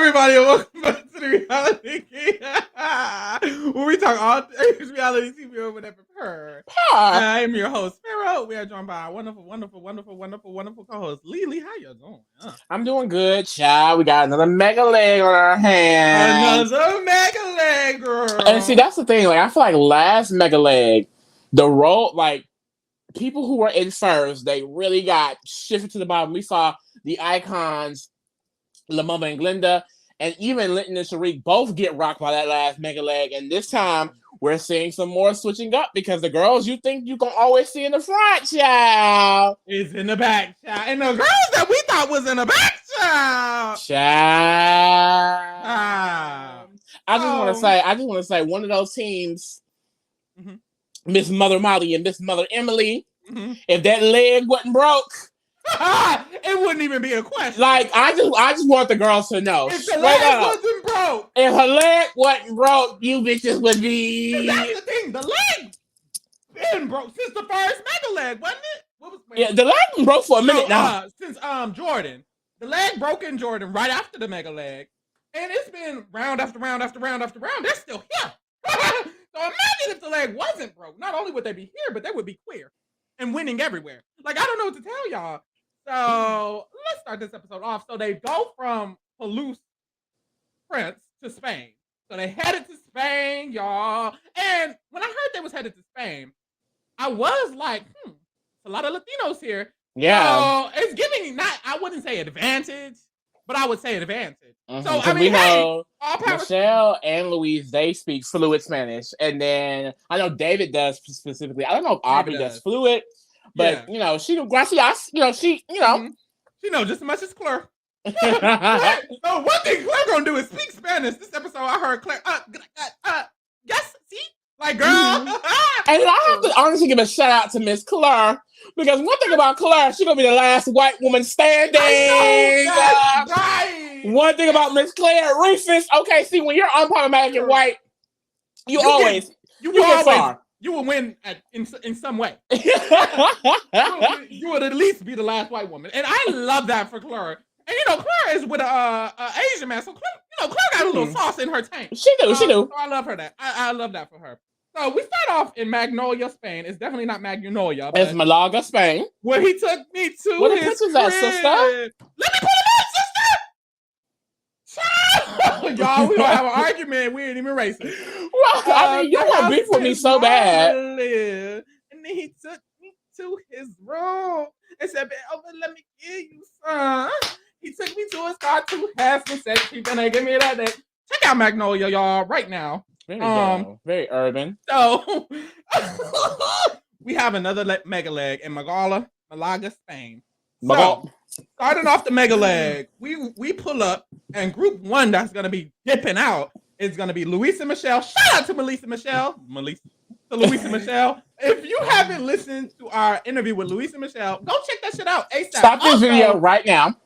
everybody, and welcome back to the Reality King. Where we talk all things reality TV over there prepared. I am your host, Pharaoh. We are joined by our wonderful co-host, Lily. How you doing? I'm doing good, child. We got another mega leg on our hands. Another mega leg, girl. And see, that's the thing. Like, I feel like last mega leg, the role, like, people who were in first, they really got shifted to the bottom. We saw the icons, LaMama and Glinda, and even Linton and Sharik both get rocked by that last mega leg. And this time, we're seeing some more switching up because the girls you think you can always see in the front, child, is in the back, child. And the girls that we thought was in the back, child. I just want to say, one of those teams, Miss Mother Molly and Miss Mother Emily, if that leg wasn't broke, it wouldn't even be a question. Like, I just want the girls to know. If the leg wasn't broke. If her leg wasn't broke, you bitches would be. That's the thing. The leg been broke since the first mega leg, wasn't it? Yeah, the leg been broke for a minute now. Since Jordan. The leg broke in Jordan right after the mega leg. And it's been round after round after round after round. They're still here. So imagine if the leg wasn't broke. Not only would they be here, but they would be queer and winning everywhere. Like, I don't know what to tell y'all. So let's start this episode off. So they go from Palouse, France to Spain. So they headed to Spain, y'all. And when I heard they was headed to Spain, I was like, a lot of Latinos here. Yeah. So it's giving not, I wouldn't say advantage, but I would say advantage. So I mean, we know Michelle and Louise, they speak fluid Spanish. And then I know David does specifically. I don't know if Aubrey does fluid. But, she gracias, she knows just as much as Claire. So one thing Claire gonna do is speak Spanish. This episode, I heard Claire, yes, see? Like, girl. And I have to honestly give a shout out to Miss Claire. Because one thing about Claire, she's gonna be the last white woman standing. Right. One thing about Miss Claire, Rufus, okay, see, when you're unproblematic and white, you always get far. You will win in some way. You would at least be the last white woman. And I love that for Claire. And, Claire is with an Asian man. So, Claire got a little sauce in her tank. She do. So I love her that. I love that for her. So we start off in Magnolia, Spain. It's definitely not Magnolia. It's Malaga, Spain. Where he took me to what his crib. That, sister? Let me put him in, sister! Y'all, we gonna have an argument. We ain't even racist. I mean, you want beef with me so bad. And then he took me to his room and said, let me give you some. He took me to his car to have some sex. He gonna give me that. Check out Magnolia, y'all, right now. Very urban. So we have another mega leg in Malaga, Spain. So, starting off the mega leg, we pull up, and group one that's gonna be dipping out is gonna be Luis and Michelle. Shout out to Luis and Michelle. If you haven't listened to our interview with Luis and Michelle, go check that shit out ASAP. Stop this video right now.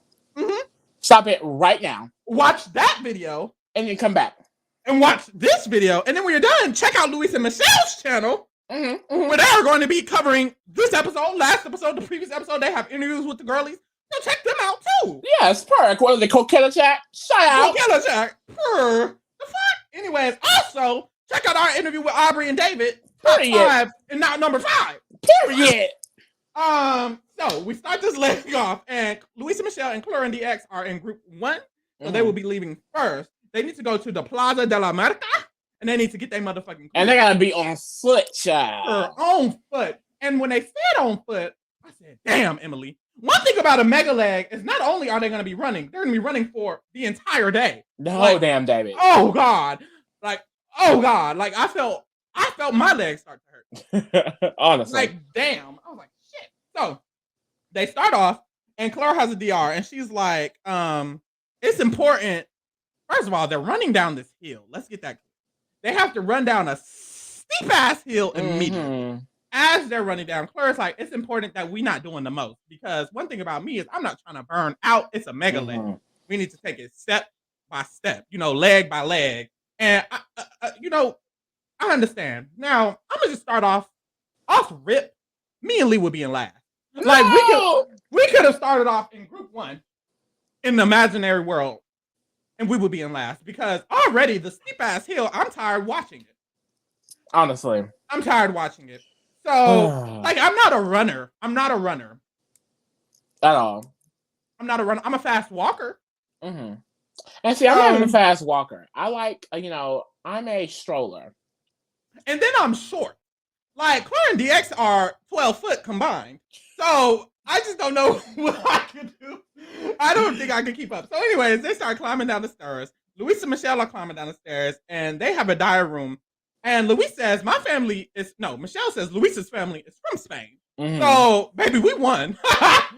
Stop it right now. Watch that video, and then come back and watch this video, and then when you're done, check out Luis and Michelle's channel. Where they are going to be covering this episode, last episode, the previous episode. They have interviews with the girlies. So check them out too. Yes, per. What is it? Coquella Chat? Shout out. Coquella Chat. Per. The fuck? Anyways, also, check out our interview with Aubrey and David. Period. And now number 5. Period. So we start this leg off, and Luis and Michelle and Claire and DX are in group 1. So they will be leaving first. They need to go to the Plaza de la Merca. And they need to get their motherfucking clothes. And they gotta be on foot, child. On foot. And when they said on foot, I said, damn, Emily. One thing about a mega leg is not only are they gonna be running, they're gonna be running for the entire day. The whole damn David. Oh God. Like I felt my legs start to hurt. Honestly. Like, damn. I was like, shit. So they start off, and Claire has a DR, and she's like, it's important. First of all, they're running down this hill. Let's get that. They have to run down a steep-ass hill immediately. As they're running down, Claire's like, it's important that we're not doing the most. Because one thing about me is I'm not trying to burn out. It's a mega leg. We need to take it step by step, leg by leg. And, I understand. Now, I'm going to just start off rip. Me and Lee would be in last. No! Like, we could have started off in group 1 in the imaginary world. and we would be in last because already the steep ass hill. I'm tired watching it. Honestly, I'm tired watching it. So like, I'm not a runner. I'm not a runner at all. I'm not a runner. I'm a fast walker. Mm-hmm. And see, I'm not even a fast walker. I like, I'm a stroller. And then I'm short. Like, Claire and DX are 12 foot combined. So I just don't know what I can do. I don't think I can keep up. So anyways, they start climbing down the stairs. Luis and Michelle are climbing down the stairs, and they have a diary room. And Luis says, Michelle says Luis's family is from Spain. Mm-hmm. So, baby, we won. Wrap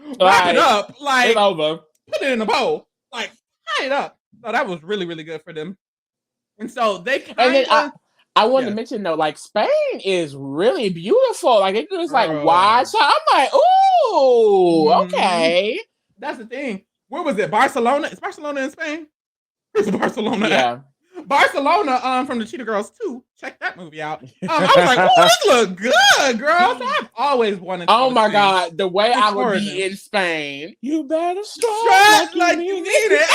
it up. Like, it's over. Put it in a bowl. Like, tie it up. So that was really, really good for them. And so they kind of... I wanted to mention, though, like, Spain is really beautiful. Like, it's just, like, watch. I'm like, ooh, okay. That's the thing. Where was it? Barcelona? Is Barcelona in Spain? Where's Barcelona? Yeah. Barcelona, from the Cheetah Girls 2. Check that movie out. I was like, oh, this look good, girl. So I've always wanted to Oh, my God. The way I would be in Spain. You better strut like you need it.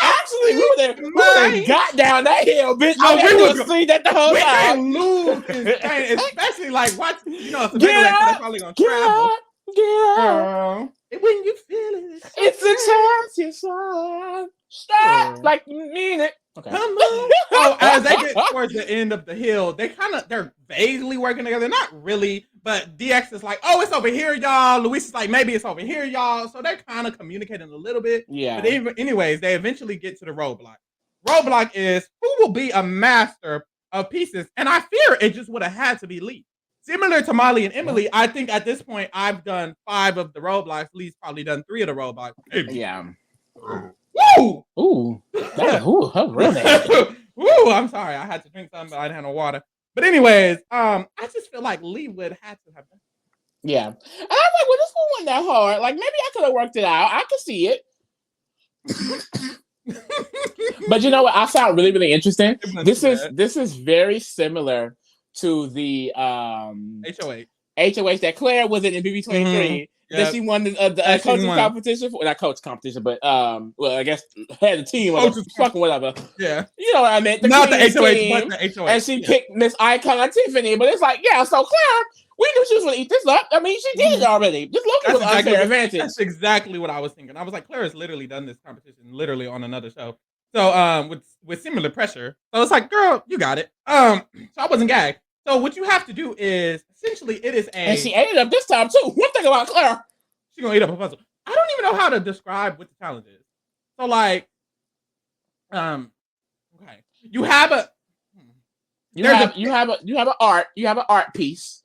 Actually, we would have got down that hill, bitch. We would see that the whole time. We lose in Spain, especially like what they're probably gonna travel. Girl. When you feel it, it's a chance you saw. Stop like you mean it. Okay. Come on. So as they get towards the end of the hill, they're vaguely working together. Not really, but DX is like, oh, it's over here, y'all. Luis is like, maybe it's over here, y'all. So they're kind of communicating a little bit. Yeah. But anyways, they eventually get to the roadblock. Roadblock is who will be a master of pieces. And I fear it just would have had to be Lee. Similar to Molly and Emily, I think at this point I've done 5 of the roadblocks. Lee's probably done 3 of the roadblocks. Yeah. Woo! Ooh. Really? Woo! I'm sorry. I had to drink something, but I didn't have no water. But anyways, I just feel like Lee would have to have done. Yeah. And I'm like, well, this one wasn't that hard. Like, maybe I could have worked it out. I could see it. But you know what? I found really, really interesting. This is very similar to the HOH that Claire was in BB23. Mm-hmm. That she won the coaching competition for not coach competition, but I guess had the team or fucking whatever. Yeah, you know what I meant. Not the HOH, team, but the HOH. And she picked Miss Icon Tiffany, but it's like, yeah, so Claire, we knew she was gonna eat this up. I mean, she did it already. This Loki was unfair advantage. That's exactly what I was thinking. I was like, Claire has literally done this competition literally on another show. So with similar pressure. So it's like, girl, you got it. So I wasn't gagged. So what you have to do is essentially it is and she ate it up this time too. One thing about Claire, she's gonna eat up a puzzle. I don't even know how to describe what the challenge is. So like, okay, you have an art piece,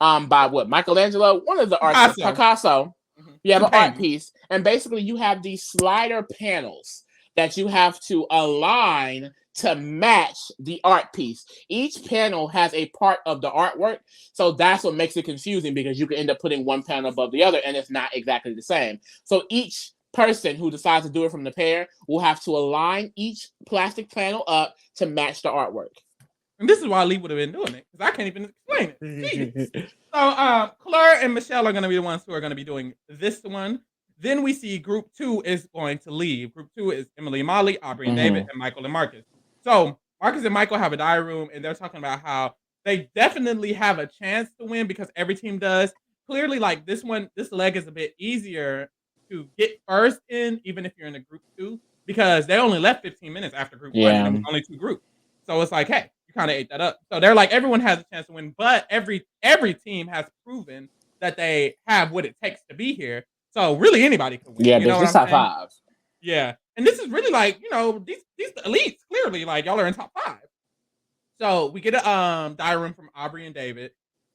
by what Michelangelo, one of the artists, Picasso. Mm-hmm. You have an art piece, and basically you have these slider panels that you have to align to match the art piece. Each panel has a part of the artwork, so that's what makes it confusing because you can end up putting one panel above the other and it's not exactly the same. So each person who decides to do it from the pair will have to align each plastic panel up to match the artwork. And this is why Lee would have been doing it, because I can't even explain it. So Claire and Michelle are going to be the ones who are going to be doing this one. Then we see group 2 is going to leave. Group 2 is Emily and Molly, Aubrey and David, and Michael and Marcus. So Marcus and Michael have a diary room, and they're talking about how they definitely have a chance to win because every team does. Clearly, like this leg is a bit easier to get first in, even if you're in a group 2, because they only left 15 minutes after group 1, and it was only 2 groups. So it's like, hey, you kind of ate that up. So they're like, everyone has a chance to win, but every team has proven that they have what it takes to be here. So really anybody can win. Yeah, you know this top 5. Yeah. And this is really like, these elites, clearly, like y'all are in top 5. So we get a diary room from Aubrey and David.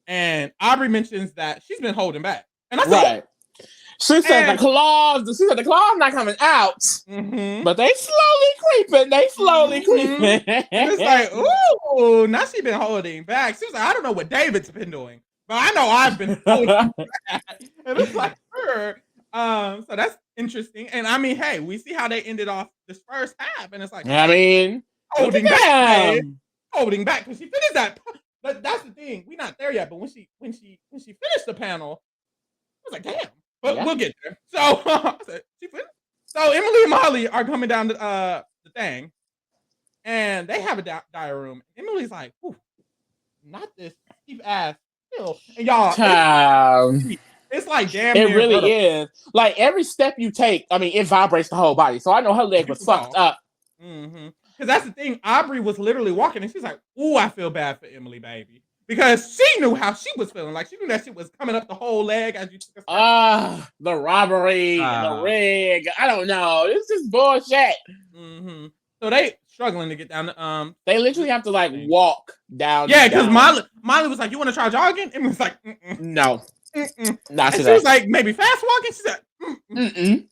And Aubrey mentions that she's been holding back. And I said, right. She said the claws not coming out. Mm-hmm. But they slowly creeping. And it's like, ooh, now she's been holding back. She was like, I don't know what David's been doing, but I know I've been holding back. And it's like her. So that's interesting. And I mean, hey, we see how they ended off this first half, and it's like, I mean, holding back because she finished that. But that's the thing, we're not there yet. But when she finished the panel, I was like, damn. But we'll get there. So I said, she finished. So Emily and Molly are coming down the thing, and they have a diary room. Emily's like, not this steep ass hill. And y'all, Child. it's like damn It near really vertical. is. Like every step you take, I mean, it vibrates the whole body. So I know her leg was fucked up. Because that's the thing. Aubrey was literally walking, and she's like, "Ooh, I feel bad for Emily, baby," because she knew how she was feeling. Like she knew that shit was coming up the whole leg as you took a step. The robbery, the rig. I don't know. This is bullshit. So they struggling to get down. They literally have to like walk down. Yeah, because Molly was like, "You want to try jogging?" And was like, "No." And she was like, "Maybe fast walking." She said, and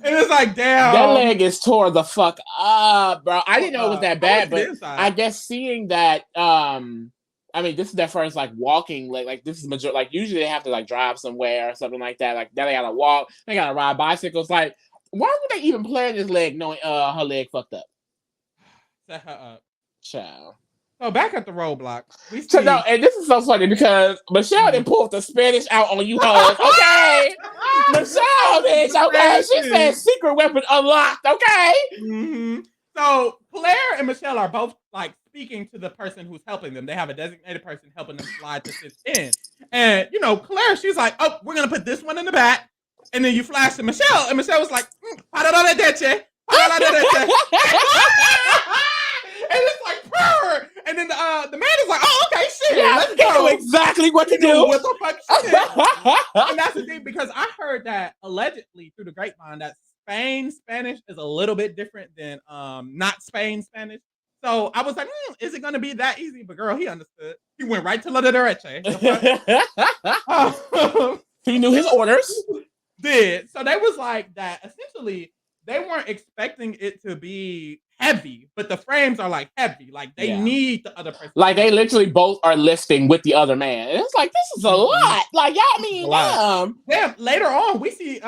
it's like, damn, that leg is tore the fuck up, bro. I didn't know it was that bad, but I guess seeing that, I mean, this is their first like walking leg. Like this is major. Like usually they have to like drive somewhere or something like that. Like now they gotta walk. They gotta ride bicycles. Like why would they even plan this leg knowing her leg fucked up? Set her up, child. So back at the roadblock, we see. So no, and this is so funny because Michelle didn't pull the Spanish out on you hoes. Okay, Michelle, bitch. Okay, she said secret weapon unlocked. Okay. So Claire and Michelle are both like speaking to the person who's helping them. They have a designated person helping them slide the shit in, and you know Claire, she's like, "Oh, we're gonna put this one in the back," and then you flash to Michelle, and Michelle was like, "Para la derecha, para la derecha." And it's like purr, and then the man is like, "Oh, okay, shit, let's go." Know exactly what to do. What the fuck shit? And that's the thing because I heard that allegedly through the grapevine that Spain Spanish is a little bit different than not Spain Spanish. So I was like, is it gonna be that easy? But girl, he understood. He went right to La Derecha. He knew his orders. Did so they was like that. Essentially, they weren't expecting it to be heavy, but the frames are like heavy. Like they need the other person. Like they literally both are lifting with the other man. And it's like this is a lot. Like y'all mean damn. Later on, we see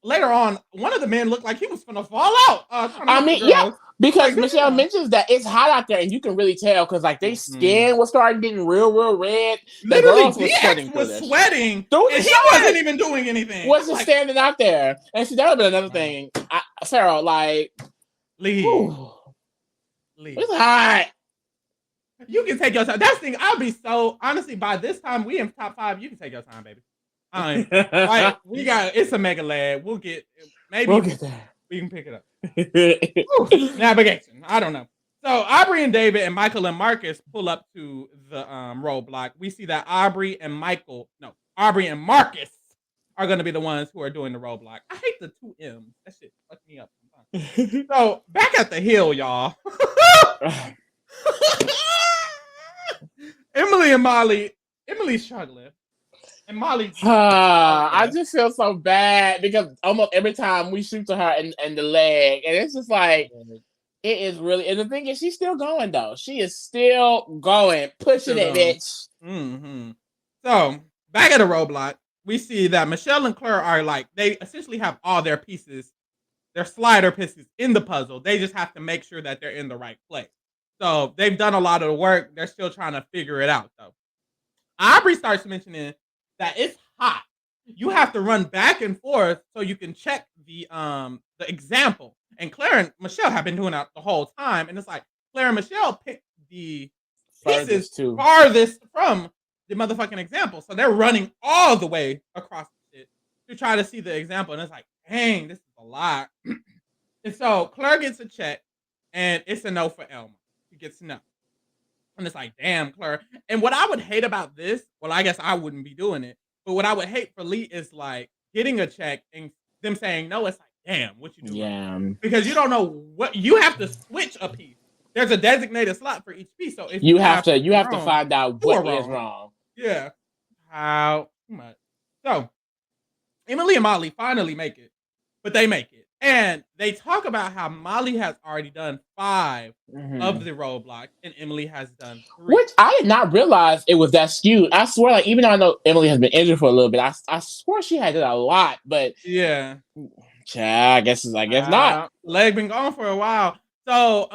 later on one of the men looked like he was gonna fall out. I mean, because like, Michelle mentions that it's hot out there, and you can really tell because like their skin was starting getting real red. Literally, DX was sweating, and he wasn't even doing anything. Was just standing out there, and see that would be another thing. Sarah, like, leave. It's hot. You can take your time. That's the thing. I'll be so honestly. By this time, we in top 5. You can take your time, baby. Like we got it's a mega lag. We'll get there. We can pick it up. Navigation. I don't know. So Aubrey and David and Michael and Marcus pull up to the roadblock. We see that Aubrey and Marcus are going to be the ones who are doing the roadblock. I hate the 2 M's. That shit fucked me up sometimes. So back at the hill, y'all. Emily and Molly. Emily's struggling. And Molly, I just feel so bad because almost every time we shoot to her in the leg, and it's just like it is really. And the thing is, she's still going though. She is still going, pushing it, bitch. So back at the roadblock, we see that Michelle and Claire are like they essentially have all their pieces, their slider pieces in the puzzle. They just have to make sure that they're in the right place. So they've done a lot of the work. They're still trying to figure it out though. Aubrey starts mentioning that it's hot. You have to run back and forth so you can check the example. And Claire and Michelle have been doing that the whole time. And it's like Claire and Michelle picked the pieces farthest from the motherfucking example. So they're running all the way across the shit to try to see the example. And it's like, dang, this is a lot. And so Claire gets a check and it's a no for Elma. She gets no. And it's like, damn, Claire. And what I would hate about this, well, I guess I wouldn't be doing it. But what I would hate for Lee is like getting a check and them saying no. It's like, damn, what you doing? Yeah. Because you don't know what you have to switch a piece. There's a designated slot for each piece. So if you have to find out what is wrong. Yeah. How much? So Emily and Molly finally make it, but they make it. And they talk about how Molly has already done 5 of the roadblocks and Emily has done 3. Which I did not realize it was that skewed. I swear, like, even though I know Emily has been injured for a little bit, I swear she had done a lot, but yeah. I guess not. Leg been gone for a while. So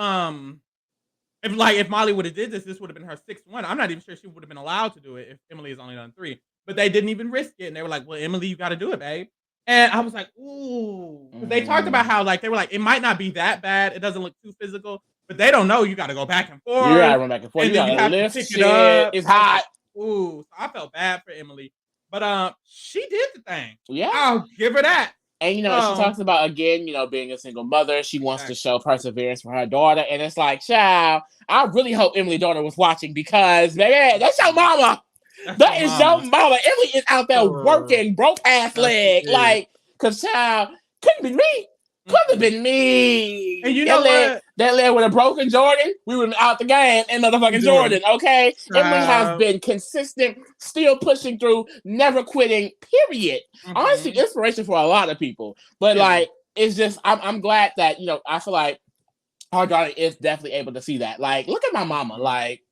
if Molly would have did this would have been her 6th one. I'm not even sure she would have been allowed to do it if Emily has only done 3. But they didn't even risk it. And they were like, well, Emily, you gotta do it, babe. And I was like, ooh. 'Cause they talked about how like they were like, it might not be that bad. It doesn't look too physical, but they don't know you gotta go back and You gotta forth. run back and forth. And You then you gotta have to lift pick it shit. up. It's I was hot. like, ooh. So I felt bad for Emily. But she did the thing. Yeah. I'll give her that. And she talks about again, being a single mother. She wants to show perseverance for her daughter, and it's like, child, I really hope Emily's daughter was watching because, baby, that's your mama. That is your mama. Emily is out there working, broke ass leg, like, cause child couldn't be me. Could have been me. And you know what? That leg with a broken Jordan, we would have been out the game in motherfucking Jordan, okay? Emily has been consistent, still pushing through, never quitting, period. Honestly, inspiration for a lot of people. But, like, it's just, I'm glad that, I feel like our daughter is definitely able to see that. Like, look at my mama. Like,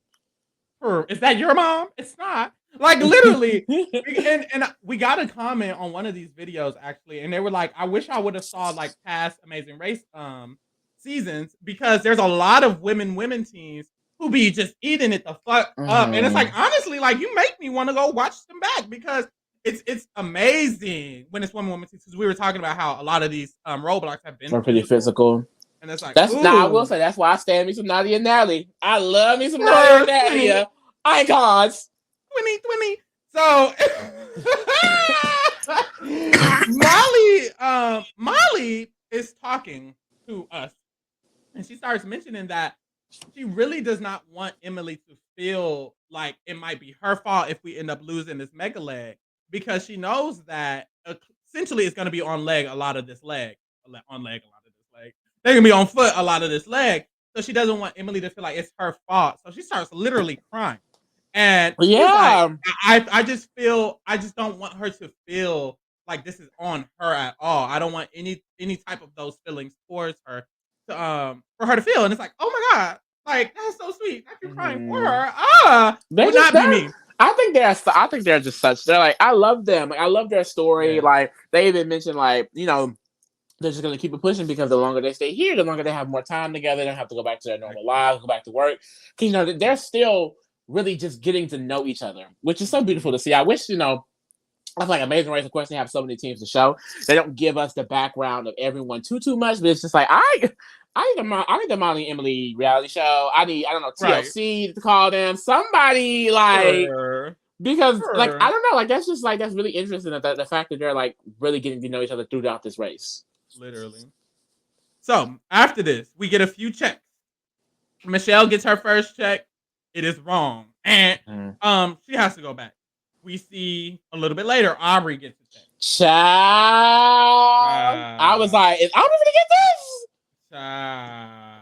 is that your mom? It's not. Like literally, and we got a comment on one of these videos actually, and they were like, "I wish I would have saw like past Amazing Race seasons because there's a lot of women teams who be just eating it the fuck up." And it's like honestly, like you make me want to go watch them back because it's amazing when it's women teams. Because we were talking about how a lot of these roadblocks have been pretty physical. And it's like, I will say that's why I stand me some Nadia and Natalie. I love me some Nadia and Natalie. Icons. 2020. So Molly is talking to us, and she starts mentioning that she really does not want Emily to feel like it might be her fault if we end up losing this mega leg because she knows that essentially it's going to be on leg a lot of this leg. They're going to be on foot a lot of this leg. So she doesn't want Emily to feel like it's her fault. So she starts literally crying. And like, I just don't want her to feel like this is on her at all. I don't want any type of those feelings towards her to, for her to feel. And it's like, oh my God, like that's so sweet. That you're crying for her. Would not be me. I think they're just such. They're like, I love them. Like, I love their story. Yeah. Like they even mentioned, like they're just gonna keep it pushing because the longer they stay here, the longer they have more time together. They don't have to go back to their normal lives, go back to work. Because they're still really just getting to know each other, which is so beautiful to see. I wish I feel like Amazing Race, of course, they have so many teams to show. They don't give us the background of everyone too much, but it's just like I need the Molly and Emily reality show. I don't know, TLC to call them somebody like. Because like I don't know, like that's really interesting that the fact that they're like really getting to know each other throughout this race. Literally. So after this, we get a few checks. Michelle gets her first check. It is wrong, and she has to go back. We see a little bit later, Aubrey gets a check. Child, I was like, is Aubrey gonna get this? Child.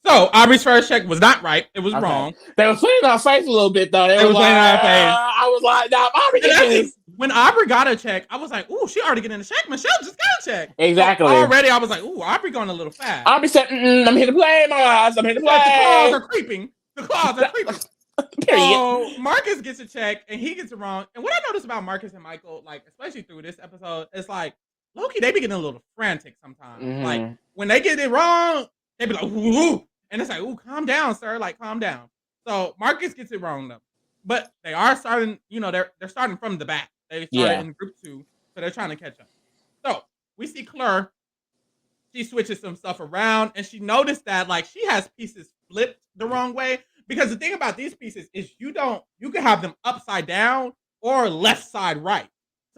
So Aubrey's first check was not right. It was wrong. They were playing in our face a little bit though. They was playing in our face. I was like, nah, Aubrey get this. When Aubrey got a check, I was like, ooh, she already getting a check. Michelle just got a check. Exactly. So already, I was like, ooh, Aubrey going a little fast. Aubrey said, I'm here to play, my eyes. I'm here to play. The claws are creeping. So Marcus gets a check, and he gets it wrong. And what I noticed about Marcus and Michael, like, especially through this episode, is like, low-key, they be getting a little frantic sometimes. Like, when they get it wrong, they be like, ooh. And it's like, ooh, calm down, sir. Like, calm down. So Marcus gets it wrong, though. But they are starting, they're starting from the back. They started in group 2, so they're trying to catch up. So we see Claire. She switches some stuff around, and she noticed that like she has pieces flipped the wrong way. Because the thing about these pieces is you can have them upside down or left side right.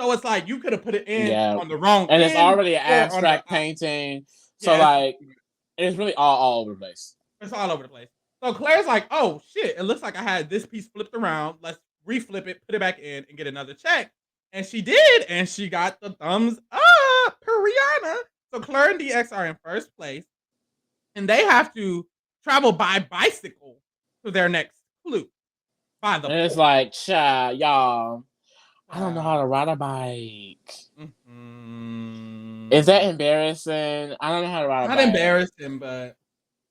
So it's like you could have put it in on the wrong and it's already an abstract painting. So like it's really all over the place. It's all over the place. So Claire's like, oh shit, it looks like I had this piece flipped around. Let's reflip it, put it back in, and get another check. And she did, and she got the thumbs up per Rihanna. So Claire and DX are in first place, and they have to travel by bicycle to their next clue. And it's like, y'all, I don't know how to ride a bike. Is that embarrassing? I don't know how to ride a bike. Not embarrassing,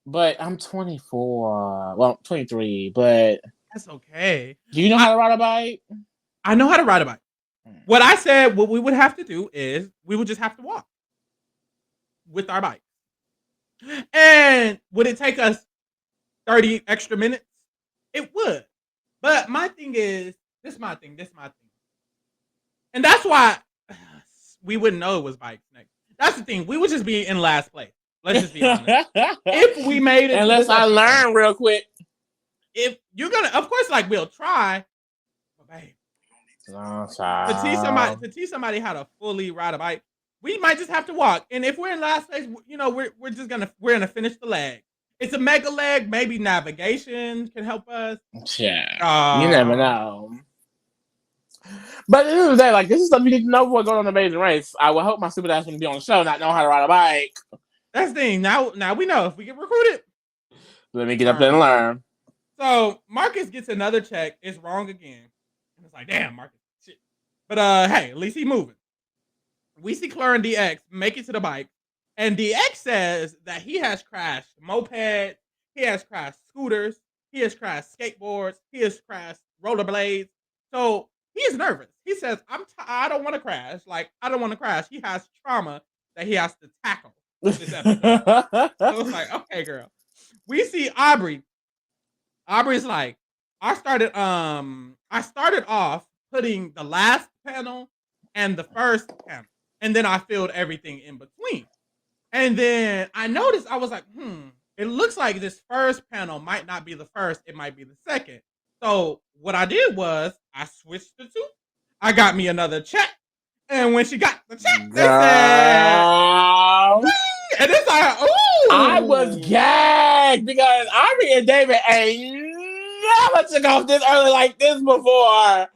but I'm 24. Well, 23, but that's okay. Do you know how to ride a bike? I know how to ride a bike. What I said, what we would have to do is we would just have to walk with our bike. And would it take us 30 extra minutes? It would. But my thing is, this is my thing. And that's why we wouldn't know it was bikes next. That's the thing. We would just be in last place. Let's just be honest. If we made it, unless I learn real quick. If you're gonna, of course, like we'll try. But babe, to teach somebody how to fully ride a bike, we might just have to walk. And if we're in last place, we're gonna finish the leg. It's a mega leg. Maybe navigation can help us. Yeah, you never know. But at the end of the day, like, this is stuff you need to know before going on an Amazing Race. I will hope my stupid ass when be on the show not know how to ride a bike. That's the thing. Now we know if we get recruited. Let me get up there and learn. So Marcus gets another check. It's wrong again. And it's like, damn, Marcus, shit. But hey, at least he's moving. We see Claire and DX make it to the bike. And DX says that he has crashed mopeds, he has crashed scooters, he has crashed skateboards, he has crashed rollerblades. So he is nervous. He says, I don't want to crash. Like, I don't want to crash. He has trauma that he has to tackle this episode. So it's like, okay, girl. We see Aubrey. Aubrey's like, I started off putting the last panel and the first panel. And then I filled everything in between. And then I noticed, I was like, it looks like this first panel might not be the first. It might be the second. So what I did was I switched the two. I got me another check. And when she got the check, they said, and it's like, ooh. I was gagged because Aubrey and David ain't never took off this early like this before.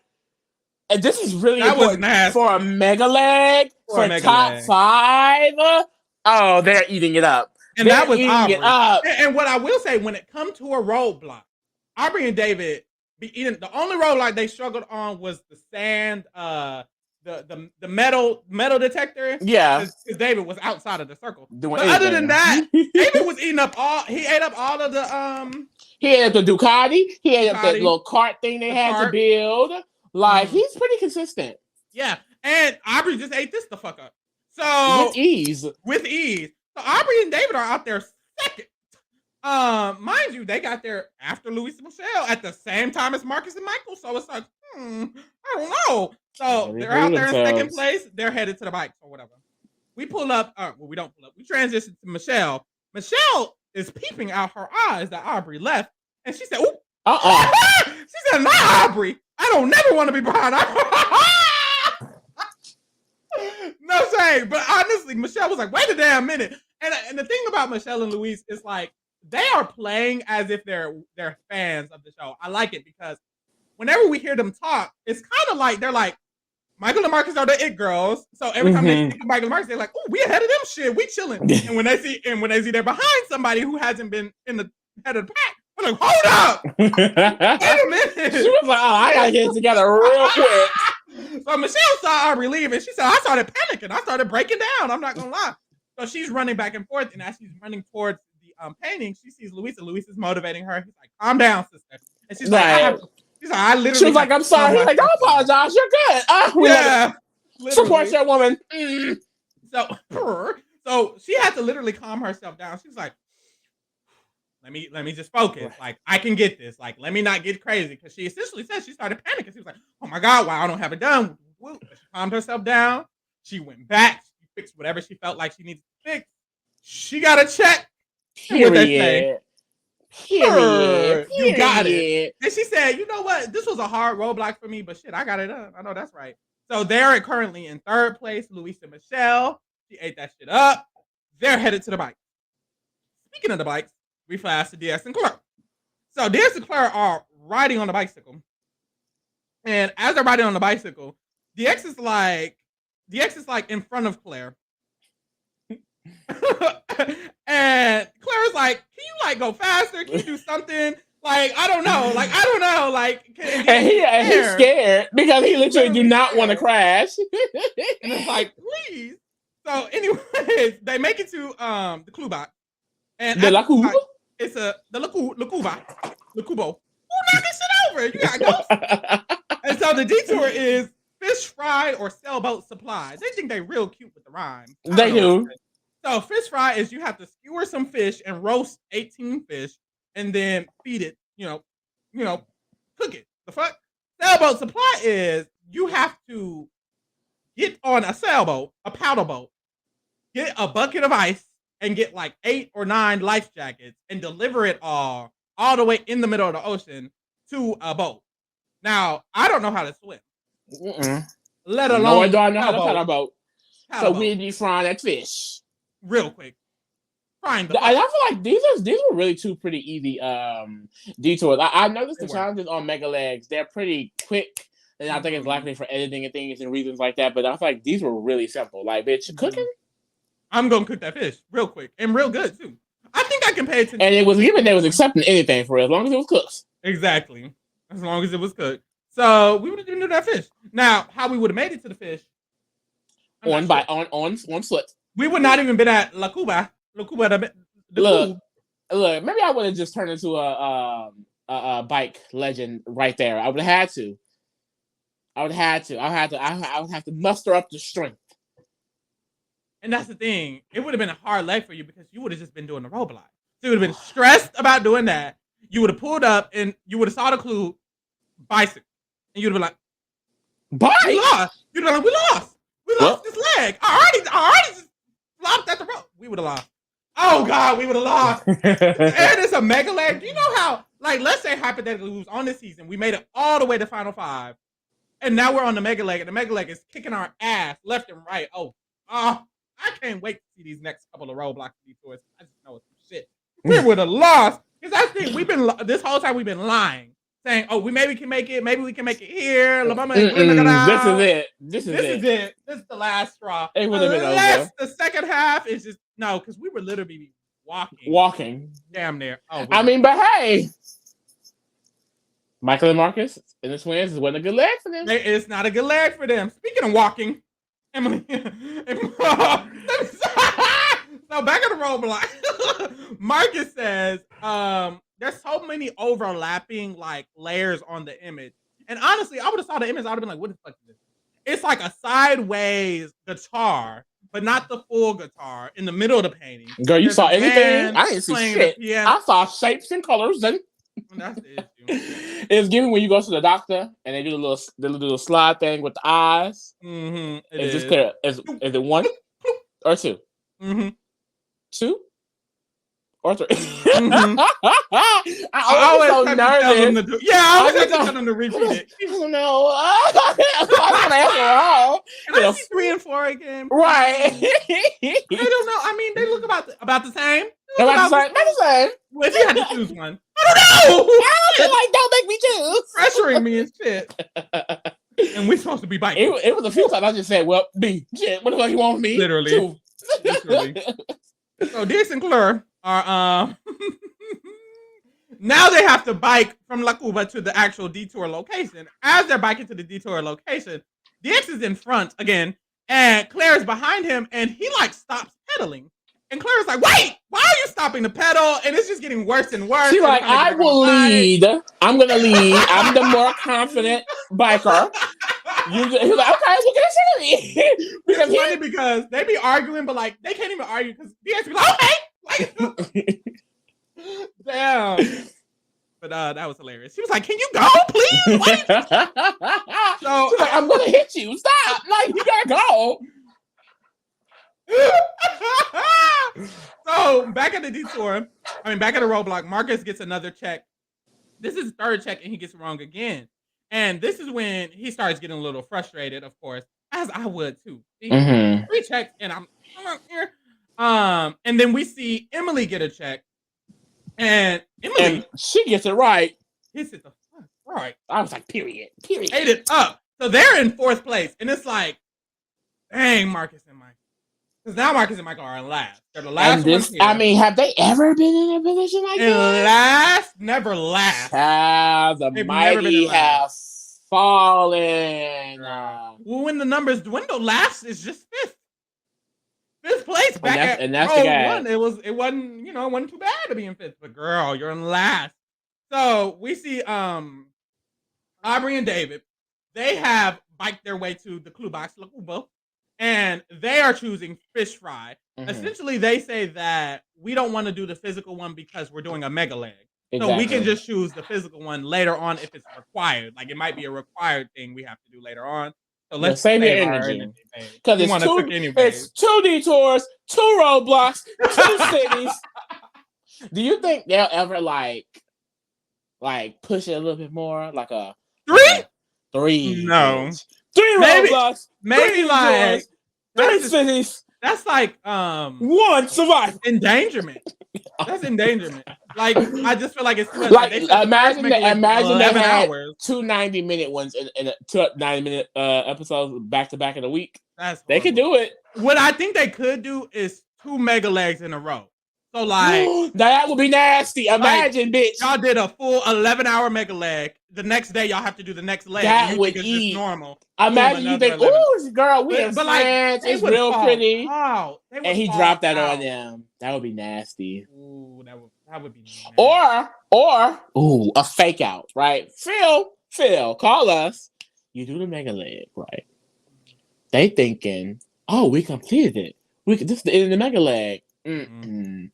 And this is really important for a mega leg, for top 5. Oh, they're eating it up. And that was Aubrey. And what I will say, when it comes to a roadblock, Aubrey and David be eating. The only roadblock they struggled on was the sand, the metal detector. Yeah, because David was outside of the circle. Doing but anything. Other than that, David was eating up all. He ate up all of the He ate up the Ducati. He ate up that little cart thing they had to build. Like he's pretty consistent. Yeah, and Aubrey just ate this the fuck up. So with ease. So Aubrey and David are out there second. Mind you, they got there after Luis and Michelle at the same time as Marcus and Michael. So it's like, I don't know. So they're out there in second place. They're headed to the bikes or whatever. We pull up. We don't pull up. We transition to Michelle. Michelle is peeping out her eyes that Aubrey left, and she said, "Ooh, she said, not Aubrey. I don't never want to be behind Aubrey." No shame, but honestly, Michelle was like, "Wait a damn minute." And the thing about Michelle and Luis is like they are playing as if they're fans of the show. I like it because whenever we hear them talk, it's kind of like they're like Michael and Marcus are the it girls. So every time they see Michael and Marcus, they're like, "Oh, we ahead of them shit. We chilling." And when they see they're behind somebody who hasn't been in the head of the pack, they're like, "Hold up, wait a minute." She was like, "Oh, I gotta get it together real quick." So Michelle saw Aubrey leave, and she said, "I started panicking. I started breaking down. I'm not gonna lie." So she's running back and forth, and as she's running towards the painting, she sees Luis, and Luis is motivating her. He's like, "Calm down, sister." And she's like, "I literally." She was like, "I'm sorry." He's like, "Don't apologize. You're good." Yeah, support your woman. So she had to literally calm herself down. She was like, Let me just focus. Like, I can get this. Like, let me not get crazy. Because she essentially said she started panicking. She was like, "Oh my God, wow, I don't have it done." But she calmed herself down. She went back. She fixed whatever she felt like she needed to fix. She got a check. Period. You got it. And she said, "You know what? This was a hard roadblock for me, but shit, I got it done." I know that's right. So they're currently in third place. Luis and Michelle. She ate that shit up. They're headed to the bike. Speaking of the bikes, we flash to DX and Claire. So DX and Claire are riding on the bicycle. And as they're riding on the bicycle, DX is like in front of Claire. And Claire's like, "Can you like go faster? Can you do something? Like, I don't know. Like, and he's scared because he literally do not want to crash." And it's like, please. So anyways, they make it to the clue box. And the La Cuba? It's the La Cubo. Who knocked this shit over? You got ghosts. And so the detour is fish fry or sailboat supplies. They think they real cute with the rhyme. They do. So fish fry is you have to skewer some fish and roast 18 fish and then feed it, cook it. The fuck? Sailboat supply is you have to get on a sailboat, a paddle boat, get a bucket of ice, and get like 8 or 9 life jackets and deliver it all the way in the middle of the ocean to a boat. Now, I don't know how to swim, let Nor do alone I know how to sailboat, paddle boat. paddle So boat. we'd be frying that fish. Real quick. Frying the I fuck. feel like these were really two pretty easy detours. I noticed They the were. challenges on Mega Legs, they're pretty quick. And I think it's likely for editing and things and reasons like that. But I feel like these were really simple. Like, bitch, cooking. I'm gonna cook that fish real quick and real good too. I think I can pay attention. And it was given they was accepting anything for as long as it was cooked. Exactly. As long as it was cooked. So we would have done that fish. Now, how we would have made it to the fish? On foot. We would not even been at La Cuba. La Cuba the Look, maybe I would have just turned into a bike legend right there. I would have had to. I would have to muster up the strength. And that's the thing. It would have been a hard leg for you because you would have just been doing the roadblock. So you would have been stressed about doing that. You would have pulled up and you would have saw the clue, bicycle. And you'd have been like, bike? We lost. You'd have been like, we lost this leg. I already just flopped at the road. We would have lost. Oh God, we would have lost. And it's a mega leg. Do you know how, like, let's say hypothetically we was on this season, we made it all the way to Final 5. And now we're on the mega leg, and the mega leg is kicking our ass left and right. I can't wait to see these next couple of roadblocks detours. I just know it's some shit. We would have lost. Because that's the thing, this whole time we've been lying. Saying, oh, maybe we can make it here. La Mama and this is it. This is it. This is the last straw. It would have been over. The second half is just, no, because we were literally walking. Damn near. Oh, I mean, but hey. Michael and Marcus in the twins wasn't a good leg for them. It's not a good leg for them. Speaking of walking, Emily. So back at the roadblock, Marcus says, there's so many overlapping like layers on the image. And honestly, I would have saw the image, I would have been like, what the fuck is this? It's like a sideways guitar, but not the full guitar in the middle of the painting. Girl, you saw anything? I didn't see shit. I saw shapes and colors and that's the issue. It's given when you go to the doctor and they do the little slide thing with the eyes. Mm-hmm. Is this clear? Is it 1 or 2? Mm-hmm. 2 or 3? Mm-hmm. I always so nervous. I always have to tell them to repeat it. No, I Can I see 3 and 4 again? Right. I don't know. I mean, they look about the same. About the same. Well, if you had to choose one, I don't know. Like, don't make me choose. Pressuring me and shit. And we're supposed to be biting. It was a few times I just said, "Well, B, shit, what the fuck you want from me?" Literally. So Dix and Claire are now they have to bike from La Cuba to the actual detour location. As they're biking to the detour location, Dix is in front again, and Claire is behind him, and he like stops pedaling. And Claire's like, wait, why are you stopping the pedal? And it's just getting worse and worse. She's like, I will lead. I'm going to lead. I'm the more confident biker. He's like, okay, look at me. It's funny because they be arguing, but like, they can't even argue because DX be like, okay. Like, damn. But that was hilarious. She was like, can you go, please? Wait. So she's like, I'm going to hit you. Stop. Like, you got to go. So back at the roadblock, Marcus gets another check. This is his third check and he gets it wrong again. And this is when he starts getting a little frustrated, of course, as I would too. 3 checks and I'm here. And then we see Emily get a check. And Emily, she gets it right. Hits it the fuck right. I was like, period. Ate it up. So they're in 4th place. And it's like, dang, Marcus and Mike. Because now Marcus and Michael are in last. They're the last ones here. I mean, have they ever been in a position like that? Never last. The mighty have fallen. Well, when the numbers dwindle, last is just 5th. 5th place back and that's the guy. It wasn't, it wasn't too bad to be in 5th. But girl, you're in last. So we see Aubrey and David. They have biked their way to the clue box, La Cuba. And they are choosing fish fry. Mm-hmm. Essentially, they say that we don't want to do the physical one because we're doing a mega leg. Exactly. So we can just choose the physical one later on if it's required. Like it might be a required thing we have to do later on. So Yeah, let's save your our energy. babe. Because You want to cook anyway. it's 2 detours, 2 roadblocks, 2 cities. Do you think they'll ever like push it a little bit more? Like a 3? No. Bitch. 3 roadblocks, maybe 3 like detours, 3 cities. That's like 1 survival. endangerment. That's endangerment. Like I just feel like it's too much. Like They said imagine they had 11 hours. 2 90-minute ones in 2 90-minute episodes back to back in a week. That's they could do it. What I think they could do is 2 mega legs in a row. So like that would be nasty. Imagine, bitch. Y'all did a full 11-hour mega leg. The next day y'all have to do the next leg. That would eat. Just normal. Imagine you think, ooh, girl, we in France. It's real pretty. Oh, and he dropped that on them. That would be nasty. Ooh, that would be nasty. Or a fake out, right? Phil, call us. You do the mega leg, right? They thinking, oh, we completed it. This is the end of the mega leg. And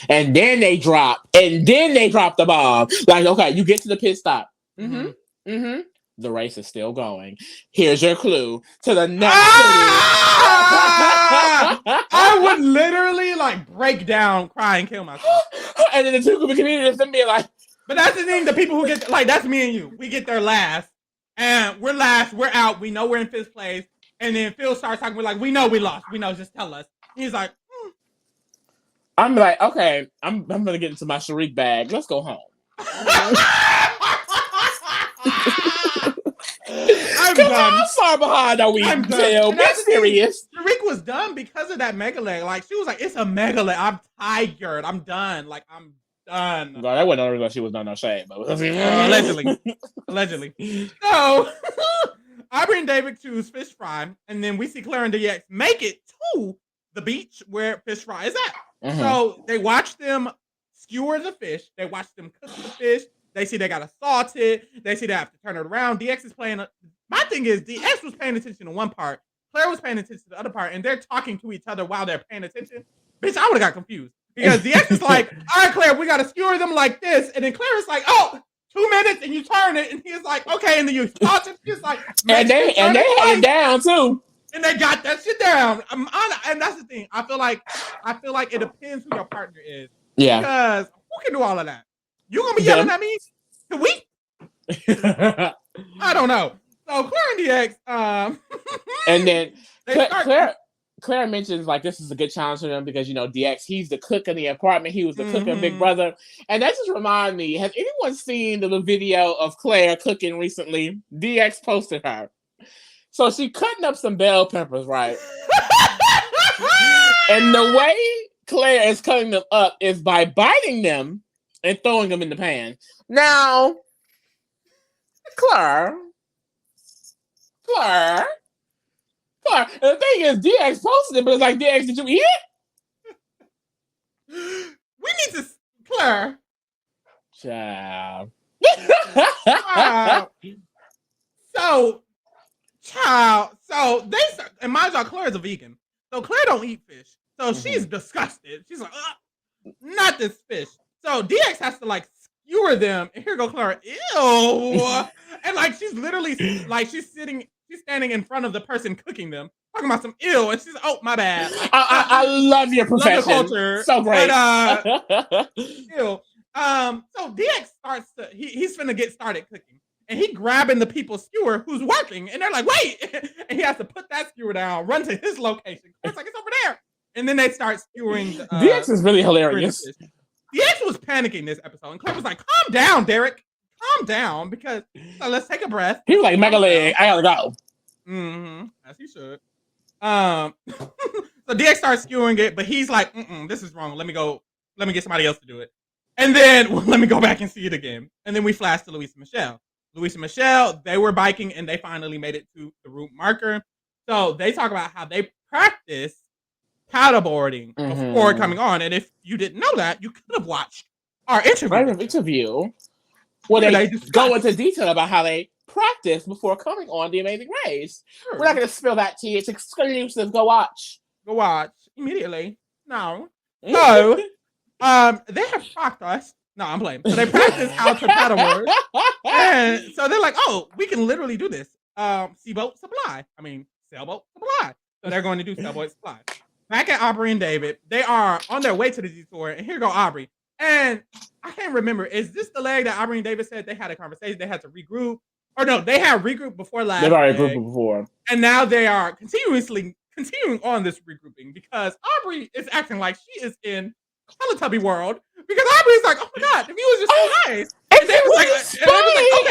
then they drop the bomb. Like, okay, you get to the pit stop. The race is still going. Here's your clue to the next city. I would literally like break down, cry, and kill myself. And then the two group of comedians then be like, but that's the thing. The people who get like that's me and you. We get there last, and we're last. We're out. We know we're in 5th place. And then Phil starts talking. We're like, we know we lost. We know. Just tell us. He's like. I'm like, okay, I'm gonna get into my Sharik bag. Let's go home. I'm done. How far behind are we? I'm done. That's serious. Sharik was done because of that mega leg. Like she was like, it's a mega leg. I'm tired. I'm done. Like I'm done. Well, that wasn't the reason she was done no shade, but allegedly. So Aubrey and David choose fish fry, and then we see Claire and DX make it to the beach where fish fry is at. So they watch them skewer the fish. They watch them cook the fish. They see they got to salt it. They see they have to turn it around. DX is playing. My thing is, DX was paying attention to one part. Claire was paying attention to the other part, and they're talking to each other while they're paying attention. Bitch, I would have got confused. Because DX is like, all right, Claire, we got to skewer them like this. And then Claire is like, oh, 2 minutes, and you turn it. And he's like, okay. And then you salt it. He's like, and they had it down, too. And they got that shit down. And that's the thing. I feel like it depends who your partner is. Yeah. Because who can do all of that? You gonna be yelling at me? Can we? I don't know. So Claire and DX, and then Claire mentions like this is a good challenge for them because DX, he's the cook in the apartment. He was the cook in Big Brother, and that just reminded me. Has anyone seen the video of Claire cooking recently? DX posted her. So she cutting up some bell peppers, right? And the way Claire is cutting them up is by biting them and throwing them in the pan. Now, Claire. And the thing is, DX posted it, but it's like, DX, did you eat it? We need to, Claire. Child. So they, and mind y'all, Claire is a vegan. So Claire don't eat fish. So she's disgusted. She's like, not this fish. So DX has to like skewer them. And here go Claire. Ew. And like she's literally like she's standing in front of the person cooking them, talking about some ew. And she's like, oh, my bad. I love your profession. Love the culture. So great. But, ew. So DX starts to he's finna get started cooking. And he grabbing the people's skewer who's working. And they're like, wait. And he has to put that skewer down, run to his location. It's like, it's over there. And then they start skewering. DX is really hilarious. DX was panicking this episode. And Claire was like, calm down, Derek. Calm down. Because let's take a breath. He was like, mega leg, I gotta go. As he should. So DX starts skewering it. But he's like, this is wrong. Let me get somebody else to do it. And then let me go back and see it again. And then we flash to Luis and Michelle. Luis and Michelle, they were biking and they finally made it to the route marker. So they talk about how they practice paddleboarding before coming on. And if you didn't know that, you could have watched our interview. Well, they go into detail about how they practice before coming on The Amazing Race. Sure. We're not going to spill that tea. It's exclusive. Go watch. Go watch immediately. No. So, they have shocked us. No, I'm playing. So they practice how to paddleboard. And so they're like, oh, we can literally do this. sailboat supply. So they're going to do sailboat supply. Back at Aubrey and David, they are on their way to the detour, and here go Aubrey. And I can't remember, is this the leg that Aubrey and David said they had a conversation, they had to regroup? Or no, they had regrouped before last They've already leg, grouped before. and now they are continuing on this regrouping because Aubrey is acting like she is in Teletubby world because Aubrey's like, oh my god, the view is just so nice. And they was like, okay,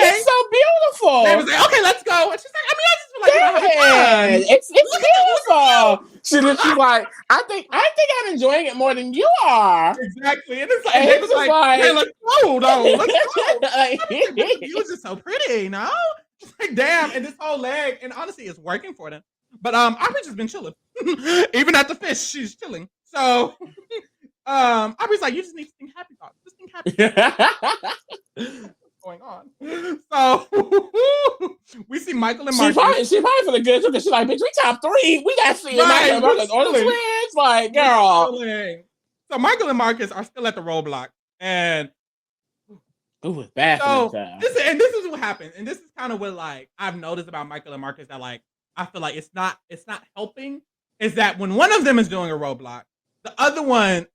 it's so beautiful. They was like, okay, let's go. And she's like, I mean, I just feel like you're having fun. It's beautiful. She's like, I think I'm enjoying it more than you are. Exactly. And it's like, and they was like, hey, let's go, though. Let's go. You was just so pretty, no? It's like, damn. And this whole leg, and honestly, it's working for them. But Aubrey's just been chilling. Even at the fish, she's chilling. So Aubrey's like, you just need to think happy thoughts. Just think happy thoughts. What's going on? So we see Michael and Marcus. She probably for the good too, because she's like, bitch, we top 3. We got to see Michael and Marcus on the twins. Like, girl. So Michael and Marcus are still at the roadblock. And it's bad so this is what happened. And this is kind of what like I've noticed about Michael and Marcus that like I feel like it's not helping. Is that when one of them is doing a roadblock, the other one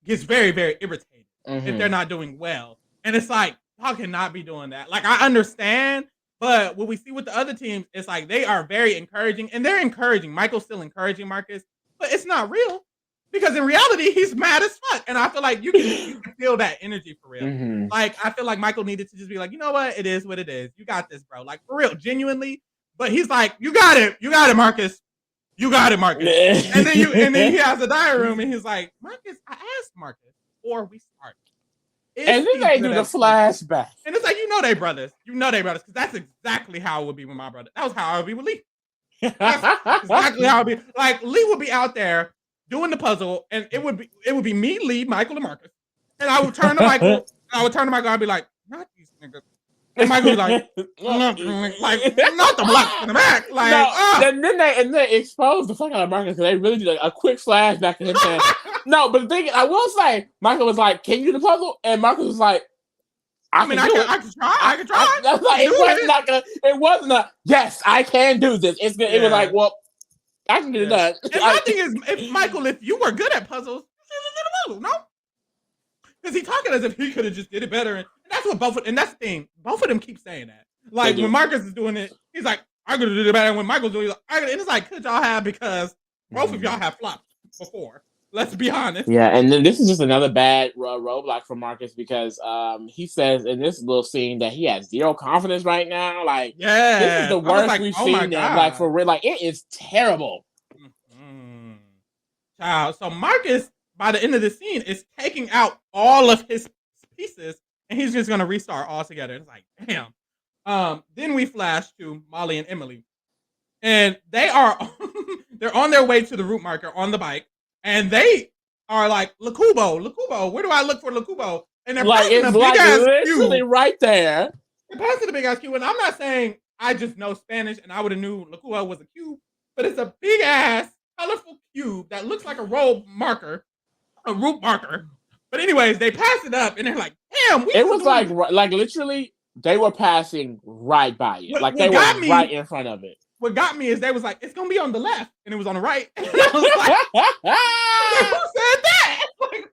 gets very, very irritated if they're not doing well. And it's like, y'all cannot be doing that. Like, I understand, but what we see with the other teams, it's like they are very encouraging, and they're encouraging. Michael's still encouraging Marcus, but it's not real because in reality, he's mad as fuck. And I feel like you can feel that energy for real. Like, I feel like Michael needed to just be like, you know what? It is what it is. You got this, bro. Like, for real, genuinely. But he's like, you got it, Marcus. You got it, Marcus. and then he has a diary room, and he's like, Marcus, I asked Marcus before we start. And then they do the flashback. And it's like, they brothers. Because that's exactly how it would be with my brother. That was how I would be with Lee. That's exactly how it would be. Like, Lee would be out there doing the puzzle, and it would be me, Lee, Michael, and Marcus. And I would turn to Michael, I'd be like, not these niggas. And Michael was like, not the block in the back. Like, and then they expose the fuck out of Marcus because they really do like a quick flashback to him saying, no, but the thing I will say, Michael was like, can you do the puzzle? And Marcus was like, I can try. Like, it wasn't a yes, I can do this. It was like, well, I can get it done. And my thing is, if you were good at puzzles, you should have did a puzzle, no? Because he's talking as if he could have just did it better. And that's what and that's the thing. Both of them keep saying that. Like when Marcus is doing it, he's like, I could have did it better. And when Michael's doing it, and it's like, could y'all have? Because both of y'all have flopped before. Let's be honest. Yeah, and then this is just another bad roadblock for Marcus because he says in this little scene that he has zero confidence right now. Like, this is the worst we've seen them. Like, for real. Like, it is terrible. Child. So Marcus, by the end of the scene, is taking out all of his pieces, and he's just going to restart all together. It's like, damn. Then we flash to Molly and Emily, and they're on their way to the route marker on the bike, and they are like, Lakubo, where do I look for Lakubo? And they're like, it's like literally right there. They're passing the big ass cube, and I'm not saying I just know Spanish and I would have knew Lakubo was a cube, but it's a big ass colorful cube that looks like a road marker, a route marker. But anyways, they pass it up, and they're like, damn. It was like literally, they were passing right by it. Like, they were right in front of it. What got me is they was like, it's going to be on the left, and it was on the right. And I was like, who said that? Like,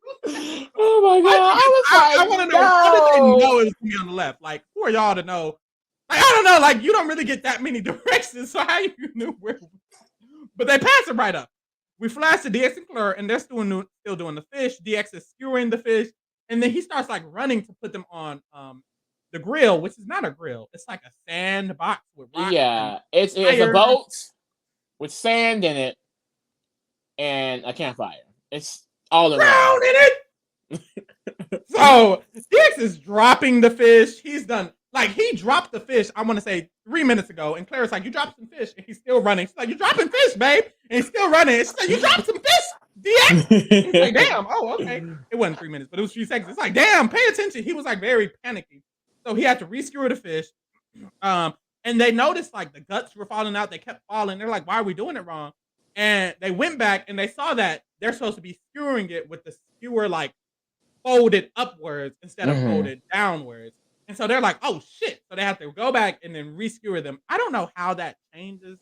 oh, my God. I want to know, how did they know it was going to be on the left? Like, who are y'all to know? Like, I don't know. Like, you don't really get that many directions, so how you knew where? But they pass it right up. We flash to DX and Claire, and they're still doing the fish. DX is skewering the fish, and then he starts like running to put them on the grill, which is not a grill. It's like a sand box with rocks. Yeah, it's a boat with sand in it and a campfire. It's all around in it. So DX is dropping the fish. He's done. Like, he dropped the fish, I want to say 3 minutes ago, and Claire's like, you dropped some fish, and he's still running. She's like, you dropping fish, babe? And he's still running. She's like, you dropped some fish, DX? He's like, damn. Oh, okay. It wasn't 3 minutes, but it was 3 seconds. It's like, damn, pay attention. He was, like, very panicky. So he had to re-skewer the fish. And they noticed, like, the guts were falling out. They kept falling. They're like, why are we doing it wrong? And they went back, and they saw that they're supposed to be skewering it with the skewer, like, folded upwards instead of folded downwards. And so they're like, oh shit. So they have to go back and then re-skewer them. I don't know how that changes.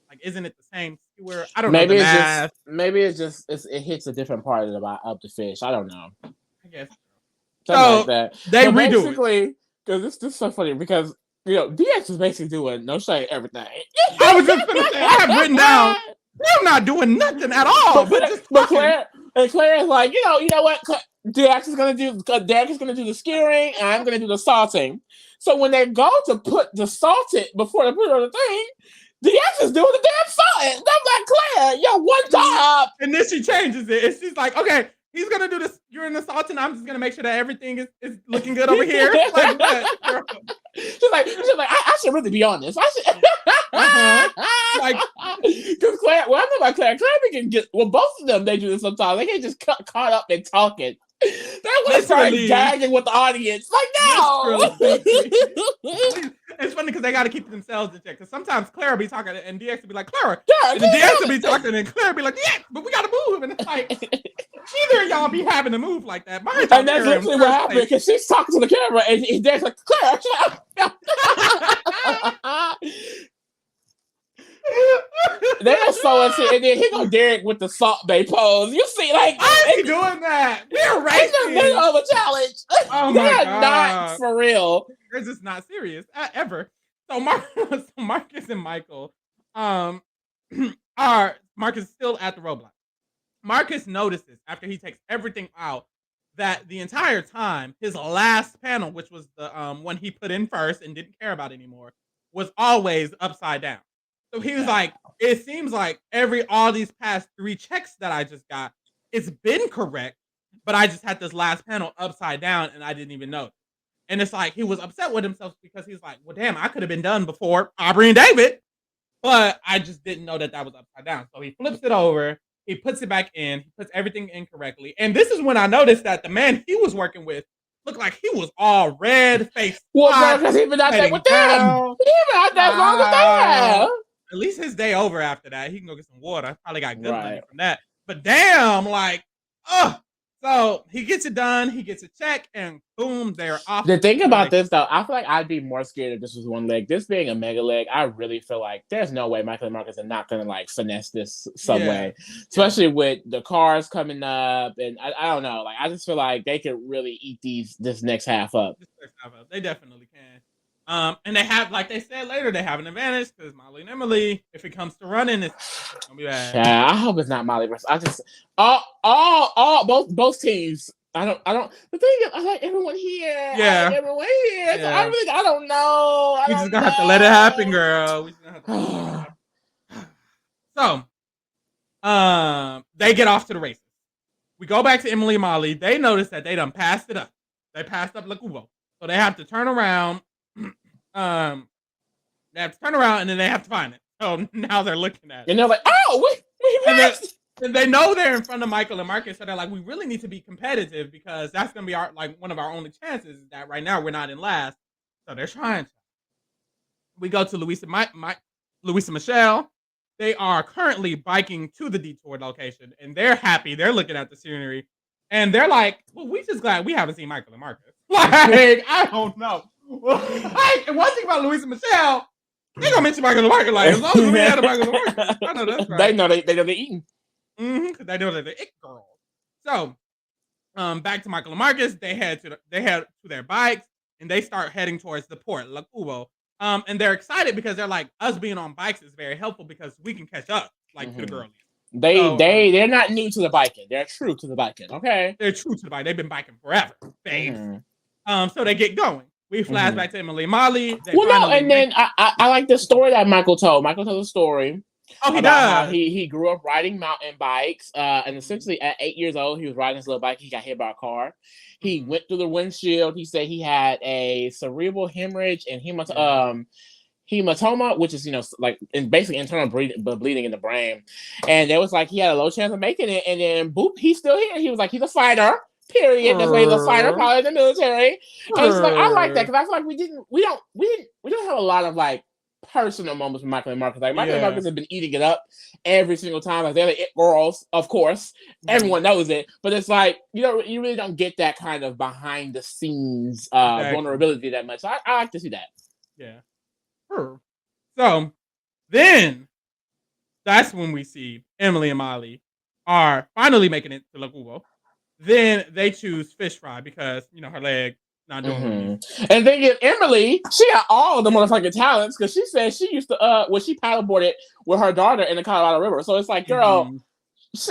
Like, isn't it the same skewer? I don't know the math. It hits a different part of the fish. I don't know. I guess Something so. like that. They but redo basically, because this is so funny because DX is basically doing no shade everything. I was just gonna say I have written down they're not doing nothing at all, but Claire is like, you know what? DX is gonna do the skewering, and I'm gonna do the salting. So when they go to put the salted before they put it on the thing, DX is doing the damn salting. I'm like, Claire, yo, one job. And then she changes it, and she's like, okay, he's gonna do this. You're in the salting. I'm just gonna make sure that everything is looking good over here. Like what, girl? She's like, I should really be on this. I should. Like, because Claire, well, I know about Claire can get. Well, both of them they do this sometimes. They get just caught up in talking. They want to start gagging with the audience. Like, no. It's funny because they got to keep themselves in check. Because sometimes Claire will be talking and DX will be like, Clara. And then DX will be talking and Claire will be like, DX, but we got to move. And it's like, neither of y'all be having to move like that. And that's literally what happened because she's talking to the camera and DX like, Claire. They're so upset. And then he go Derek with the Salt Bay pose. You see, like, why is he doing that? We're racing. It's a of a challenge. Oh my God. Not for real. They're just not serious ever. So Marcus and Michael Marcus is still at the roadblock. Marcus notices after he takes everything out that the entire time his last panel, which was the one he put in first and didn't care about anymore, was always upside down. So he was like, it seems like all these past 3 checks that I just got, it's been correct, but I just had this last panel upside down and I didn't even know. And it's like he was upset with himself because he's like, well, damn, I could have been done before Aubrey and David, but I just didn't know that was upside down. So he flips it over, he puts it back in, he puts everything in correctly. And this is when I noticed that the man he was working with looked like he was all red faced. Well, because he been out there with them. He been out there as long as they have. At least his day over after that. He can go get some water. Probably got good money from that. But damn, like, so he gets it done. He gets a check, and boom, they're off. The thing about this, though, I feel like I'd be more scared if this was one leg. This being a mega leg, I really feel like there's no way Michael and Marcus are not going to, like, finesse this some way. Especially with the cars coming up, and I don't know. Like, I just feel like they could really eat this next half up. They definitely can. And they have, like they said later, they have an advantage because Molly and Emily, if it comes to running, it's gonna be bad. Yeah, I hope it's not Molly versus. I just both teams. I don't. The thing is, I like everyone here. Yeah, everyone here. So I don't know. We just gonna have to let it happen, girl. So, they get off to the races. We go back to Emily and Molly. They notice that they done passed it up. They passed up Lacubo, so they have to turn around. They have to turn around and then they have to find it. So now they're looking at it. And they're like, oh, we and they know they're in front of Michael and Marcus, so they're like, we really need to be competitive because that's gonna be one of our only chances. That right now we're not in last, so they're trying to. We go to Luis and Michelle. They are currently biking to the Detour location, and they're happy. They're looking at the scenery, and they're like, well, we just glad we haven't seen Michael and Marcus. Like, I don't know. Like, and one thing about Luis and Michelle, they gonna mention Michael and Marcus. Like, as long as we had a Michael and Marcus, I know that's right. They know they're eating. Because they know that they're it girls. So, back to Michael and Marcus, they head to their bikes and they start heading towards the port, La Cubo. And they're excited because they're like, us being on bikes is very helpful because we can catch up, like, to the girlies. They're not new to the biking. They're true to the biking. Okay, they're true to the bike. They've been biking forever, babes. So they get going. We flash back to Emily and Molly. Then I like the story that Michael told. Michael told a story. Oh, he does. How he grew up riding mountain bikes, and essentially at 8 years old, he was riding his little bike. He got hit by a car. He went through the windshield. He said he had a cerebral hemorrhage and hematoma, which is like basically internal bleeding in the brain. And it was like he had a low chance of making it. And then boop, he's still here. He was like, he's a fighter. Period. That's why he's a fighter, probably in the military. And it's like I like that because I feel like we don't have a lot of like personal moments with Michael and Marcus. Like Michael and Yeah. Marcus have been eating it up every single time. Like they're the it girls, of course. Everyone knows it, but it's like you really don't get that kind of behind the scenes vulnerability that much. So I like to see that. Yeah. Sure. So then that's when we see Emily and Molly are finally making it to La Cubo. Then they choose fish fry because her leg not doing what it needs. And then Emily, she got all the motherfucking talents because she said she used to she paddleboarded with her daughter in the Colorado River. So it's like, girl,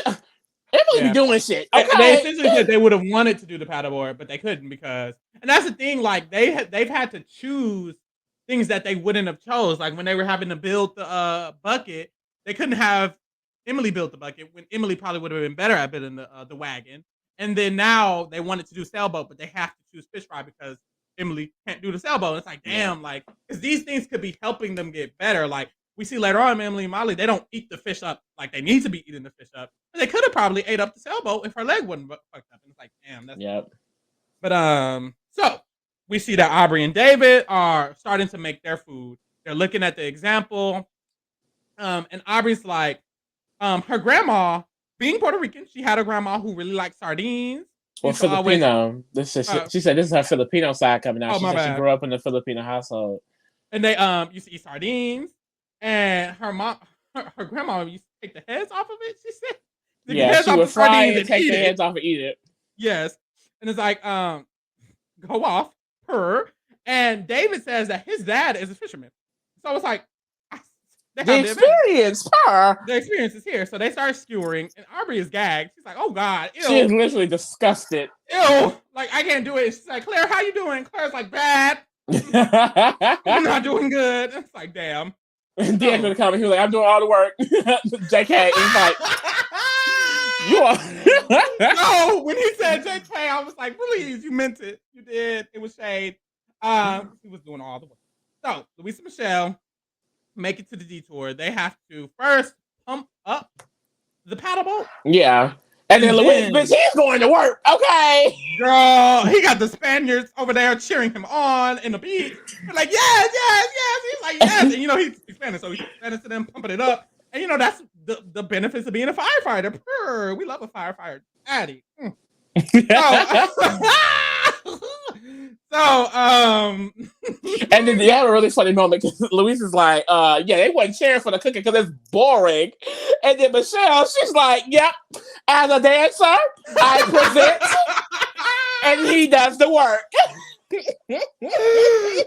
Emily be doing shit. Okay? They essentially said they would have wanted to do the paddleboard, but they couldn't because, and that's the thing. Like they've had to choose things that they wouldn't have chose. Like when they were having to build the bucket, they couldn't have Emily build the bucket when Emily probably would have been better at building the wagon. And then now they wanted to do sailboat, but they have to choose fish fry because Emily can't do the sailboat. It's like, damn, like, because these things could be helping them get better. Like we see later on, Emily and Molly, they don't eat the fish up like they need to be eating the fish up. And they could have probably ate up the sailboat if her leg wasn't fucked up. And it's like, damn, that's But so we see that Aubrey and David are starting to make their food. They're looking at the example. And Aubrey's like, her grandma, being Puerto Rican, she had a grandma who really liked sardines. Well, Filipino. She said this is her Filipino side coming out. She said she grew up in a Filipino household. And they used to eat sardines. And her mom, her grandma used to take the heads off of it, she said. She would fry it and take the heads off and eat it. Yes. And it's like, go off, her. And David says that his dad is a fisherman. So it's like, the experience is here. So they start skewering, and Aubrey is gagged. She's like, oh, God. Ew. She is literally disgusted. Ew. Like, I can't do it. She's like, Claire, how you doing? Claire's like, bad. I'm not doing good. It's like, damn. And Dan gonna come and he was like, I'm doing all the work. JK. He's like, you are. No, when he said JK, I was like, please, you meant it. You did. It was shade. He was doing all the work. So, Luis and Michelle make it to the Detour. They have to first pump up the paddle boat. Yeah. And then Luis, bitch, he's going to work. Okay. Girl, he got the Spaniards over there cheering him on in the beach. They're like, yes. He's like, yes. And he's Spanish, so he's Spanish to them, pumping it up. And that's the benefits of being a firefighter. Purr, we love a firefighter. Addy. And then they have a really funny moment because Luis is like, they wasn't cheering for the cooking because it's boring. And then Michelle, she's like, yep, as a dancer, I present, and he does the work.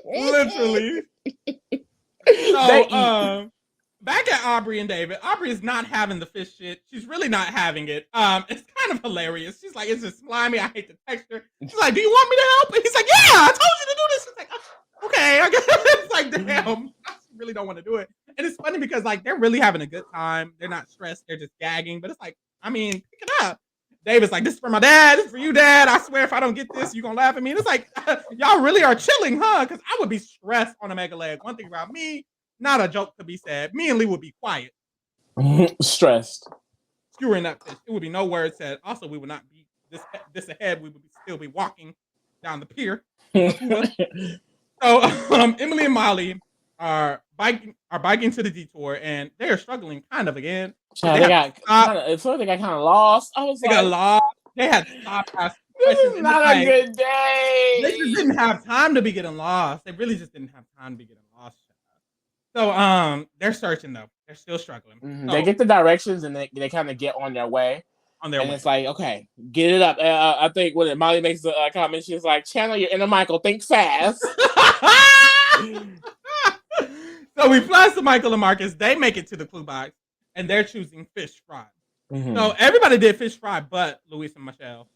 Literally. So, back at Aubrey and David, Aubrey is not having the fish shit. She's really not having it. It's kind of hilarious. She's like, it's just slimy. I hate the texture. She's like, do you want me to help? And he's like, yeah, I told you to do this. She's like, oh, okay, I guess. It's like, damn, I really don't want to do it. And it's funny because like they're really having a good time. They're not stressed. They're just gagging. But it's like, I mean, pick it up. David's like, this is for my dad. This is for you, Dad. I swear if I don't get this, you're going to laugh at me. And it's like, y'all really are chilling, huh? Because I would be stressed on a mega leg. One thing about me, not a joke to be said. Me and Lee would be quiet. Stressed. Skewering that fish. It would be no words said. Also, we would not be this ahead. We would still be walking down the pier. So Emily and Molly are biking to the Detour, and they are struggling kind of again. They got kind of lost. I was got lost. They had to stop asking questions. This is not a good day. They just didn't have time to be getting lost. They really just didn't have time to be getting lost. So they're searching though. They're still struggling. So, they get the directions and they kind of get on their way. It's like, okay, get it up. I think when Molly makes the comment, she's like, channel your inner Michael, think fast. So we flash to Michael and Marcus. They make it to the clue box, and they're choosing fish fry. So everybody did fish fry, but Luis and Michelle,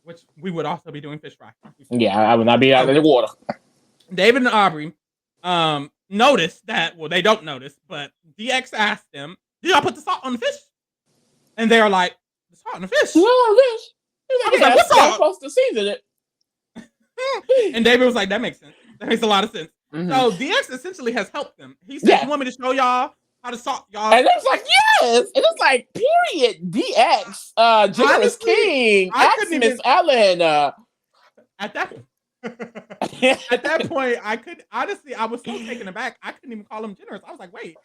which we would also be doing fish fry. Yeah, I would not be out in the water. David and Aubrey notice that, well, they don't notice, but DX asked them, did y'all put the salt on the fish? And they're like, the salt on the fish? Salt on the fish? I was like, what's salt? I'm supposed to season it. And David was like, that makes sense. That makes a lot of sense. So DX essentially has helped them. He said, you want me to show y'all how to salt y'all? And it's like, yes. And it's like, period, DX, Generous King, Miss Ellen. At that At that point, I was so taken aback. I couldn't even call them generous. I was like, wait,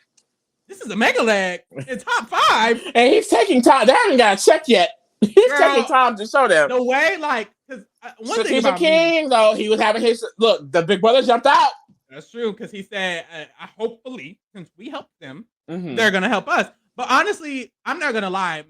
this is a mega leg in top 5. And he's taking time. They haven't got checked yet. He's taking time to show them. The way, like, because one thing about King, though, he was having his look. The big brother jumped out. That's true, because he said, hopefully, since we helped them, they're gonna help us. But honestly, I'm not gonna lie.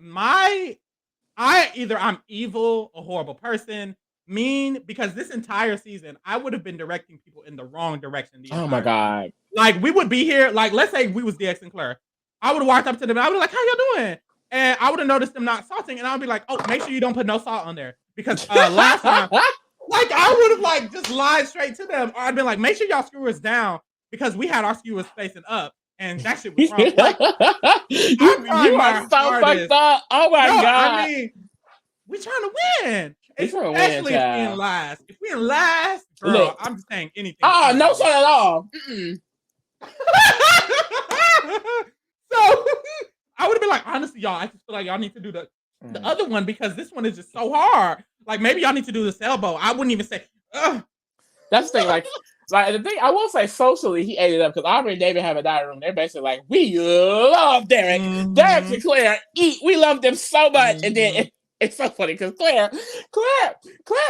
I'm evil, a horrible person, mean, because this entire season, I would have been directing people in the wrong direction. Oh my God. Like, we would be here, like, let's say we was DX and Claire. I would have walked up to them and I would have like, how y'all doing? And I would have noticed them not salting, and I would be like, oh, make sure you don't put no salt on there. Because last time, like, I would have like just lied straight to them. Or I'd been like, make sure y'all skewers down, because we had our skewers facing up. And that shit was wrong. Like, you are so fucked up. Oh my God. I mean, we trying to win. Especially if we in last. If we in last, girl, look, I'm just saying anything. Oh, no salt at all. So I would have been like, honestly, y'all, I just feel like y'all need to do the other one, because this one is just so hard. Like, maybe y'all need to do the sailboat. I wouldn't even say, ugh. That's the thing, like the thing, I will say socially, he ate it up, because Aubrey and David have a dining room. They're basically like, we love Derek. Derek and Claire eat. We love them so much. And then it's so funny, because Claire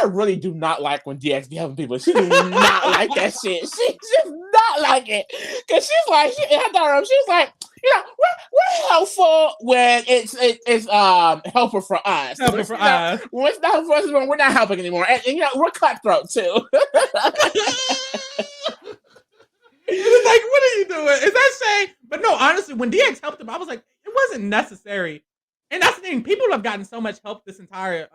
really do not like when DX be helping people. She do not like that shit. She just not like it. Because she's like, in her dining room, she's like, you know, we're helpful when it's helpful for us. Helpful for us. When it's not helpful for us, we're not helping anymore. And you know, we're cutthroat too. It's like, what are you doing? Is that shade? But no, honestly, when DX helped him, I was like, it wasn't necessary. And that's the thing. People have gotten so much help this entire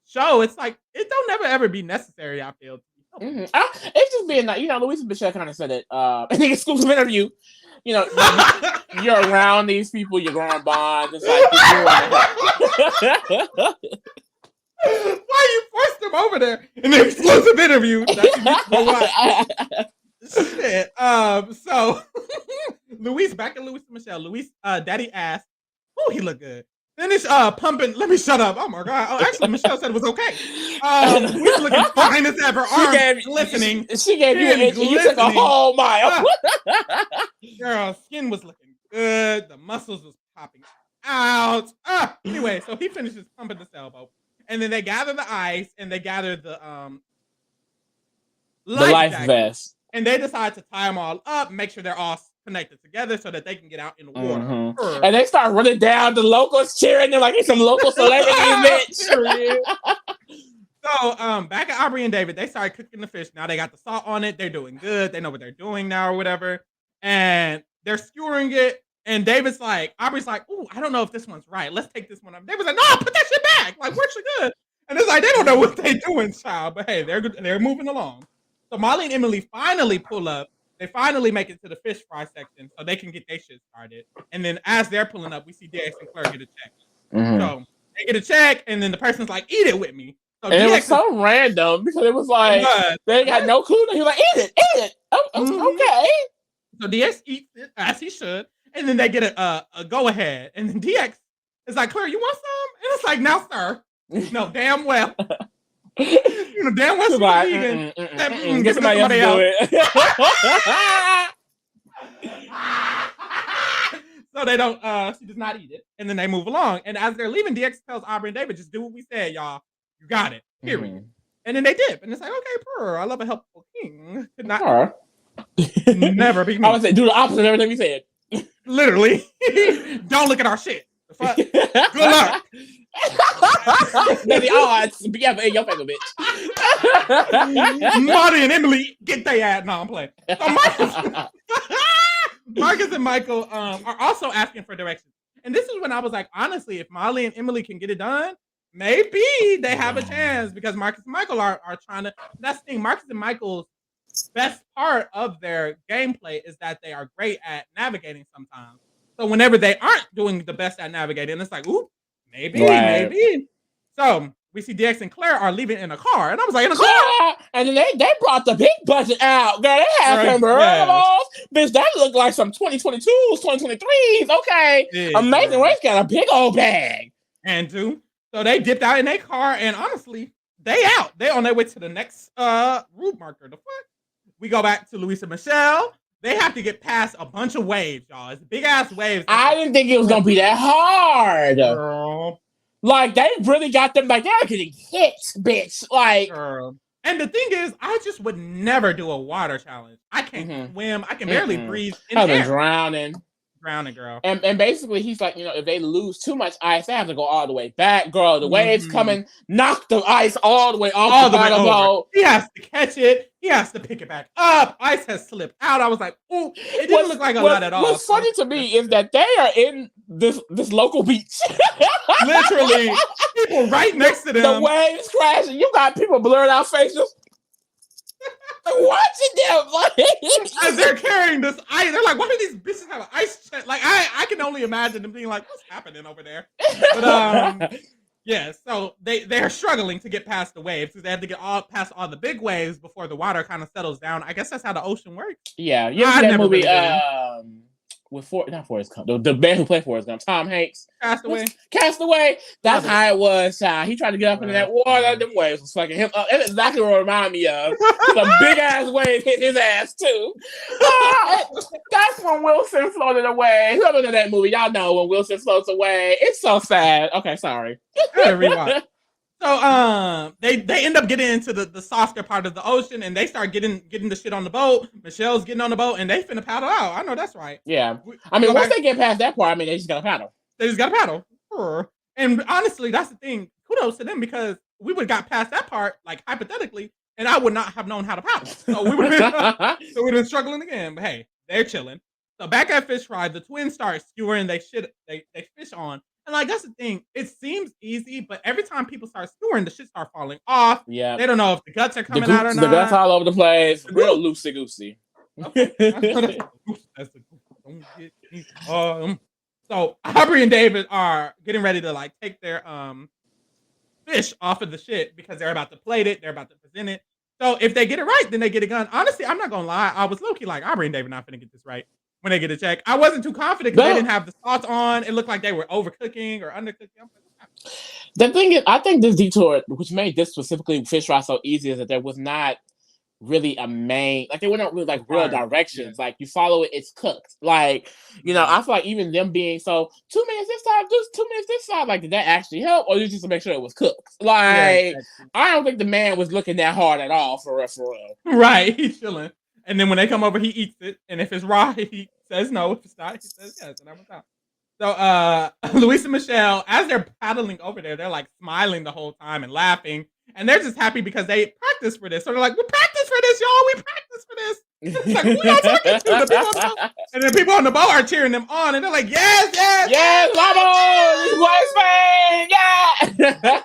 show. It's like, it don't never ever be necessary, I feel. It's just being like, you know, Louisa Michelle kind of said it in the exclusive interview. You know, you're around these people, you're growing bonds. It's like, why you forced them over there in the exclusive interview? Shit. So Luis, back at Louisa Michelle. Luis, Daddy asked, oh, he looked good. Finish pumping. Let me shut up. Oh my God. Oh, actually, Michelle said it was okay. Luis looking fine as ever. Arms glistening. She gave you an inch. You took a whole mile. Girl, skin was looking good. The muscles was popping out. Anyway, so he finishes pumping the sailboat, and then they gather the ice and they gather the life vest, and they decide to tie them all up, make sure they're all connected together so that they can get out in the water. And they start running down. The locals cheering them like it's some local celebrity event. So back at Aubrey and David, they started cooking the fish. Now they got the salt on it. They're doing good. They know what they're doing now or whatever. And they're skewering it. And David's like, Aubrey's like, ooh, I don't know if this one's right. Let's take this one up. David's like, no, put that shit back. Like, we're good. And it's like, they don't know what they're doing, child. But hey, they're moving along. So Molly and Emily finally pull up. They finally make it to the fish fry section so they can get their shit started. And then as they're pulling up, we see DX and Claire get a check. So they get a check, and then the person's like, eat it with me. So and it was so random, because it was like, they got no clue. He was like, eat it. Oh, okay. So DX eats it as he should. And then they get a go ahead. And then DX is like, Claire, you want some? And it's like, no, sir. No, damn well. You know, damn well she's vegan. Get somebody else to do it. So they don't, she does not eat it. And then they move along. And as they're leaving, DX tells Aubrey and David, just do what we said, y'all. You got it. Period. And then they dip. And it's like, okay, purr. I love a helpful king. Could not never be me. I would say, do the opposite of everything we said. Literally. Don't look at our shit. The fuck? Good luck. The odds. Be careful in your finger, bitch. Marty and Emily, get their ass. No, I'm playing. So Marcus and Michael are also asking for directions. And this is when I was like, honestly, if Molly and Emily can get it done, maybe they have a chance, because Marcus and Michael are trying to. That's the thing. Marcus and Michael's best part of their gameplay is that they are great at navigating sometimes. So whenever they aren't doing the best at navigating, it's like, ooh, maybe. So we see DX and Claire are leaving in a car. And I was like, in a car? Yeah. And then they brought the big budget out. Girl, they had some bitch, that looked like some 2022s, 2023s. Okay. Yeah, Amazing Race got a big old bag. And so they dipped out in their car. And honestly, they out. They on their way to the next route marker. The fuck? We go back to Luis and Michelle. They have to get past a bunch of waves, y'all. It's big ass waves. I didn't think it was gonna be that hard. Girl. Like they really got them like they're getting hit, bitch. Like Girl. And the thing is, I just would never do a water challenge. I can't swim. I can barely breathe in I've air. been drowning. Drowning, girl. And basically he's like, if they lose too much ice, they have to go all the way back. Girl, the waves coming, knock the ice all the way off all the way over. He has to catch it. He has to pick it back up. Ice has slipped out. I was like, ooh, it didn't look like a lot at all. What's funny to me is that they are in this local beach. Literally, people right next to them. The waves crashing. You got people blurring out faces. Watching them, like as they're carrying this ice, they're like, "Why do these bitches have an ice chest?" Like, I can only imagine them being like, "What's happening over there?" But yeah. So they're struggling to get past the waves because they have to get past all the big waves before the water kind of settles down. I guess that's how the ocean works. Yeah, you ever that movie? With not Forrest Gump, the man who played Forrest Gump, Tom Hanks. Castaway. That's how it was. He tried to get up into that water. Them waves was fucking him up. That's exactly what it reminded me of. Some big ass wave hit his ass too. That's when Wilson floated away. Whoever know that movie, y'all know when Wilson floats away. It's so sad. Okay, sorry. So they end up getting into the softer part of the ocean and they start getting the shit on the boat. Michelle's getting on the boat and they finna paddle out. I know that's right. Yeah. I mean, once they get past that part, they just gotta paddle. They just gotta paddle. And honestly, that's the thing. Kudos to them because we would have got past that part, like hypothetically, and I would not have known how to paddle. So we would have been struggling again. But hey, they're chilling. So back at Fish Fry, the twins start skewering they fish on. And like that's the thing, it seems easy, but every time people start skewering, the shit start falling off. Yeah, they don't know if the guts are coming out or not. The guts all over the place, real loosey goosey. Okay. So Aubrey and David are getting ready to like take their fish off of the shit because they're about to plate it, they're about to present it. So if they get it right, then they get a gun. Honestly, I'm not gonna lie, I was low-key like Aubrey and David not gonna get this right. When they get a check, I wasn't too confident because they didn't have the sauce on. It looked like they were overcooking or undercooking. The thing is, I think this detour, which made this specifically fish fry so easy, is that there was not really a main, like they were not really like real directions. Yeah. Like you follow it, it's cooked. Like I feel like even them being so 2 minutes this side, just 2 minutes this side. Like did that actually help, or just to make sure it was cooked? Like I don't think the man was looking that hard at all for real. Right, he's chilling. And then when they come over, he eats it. And if it's raw, he says no. If it's not, he says yes. And that was out. So Luis and Michelle, as they're paddling over there, they're like smiling the whole time and laughing. And they're just happy because they practiced for this. So they're like, we practiced for this, y'all. We practiced for this. It's like, who y'all talking to? The people on the boat. And the people on the boat are cheering them on. And they're like, yes, vamos! White Spain! Yeah!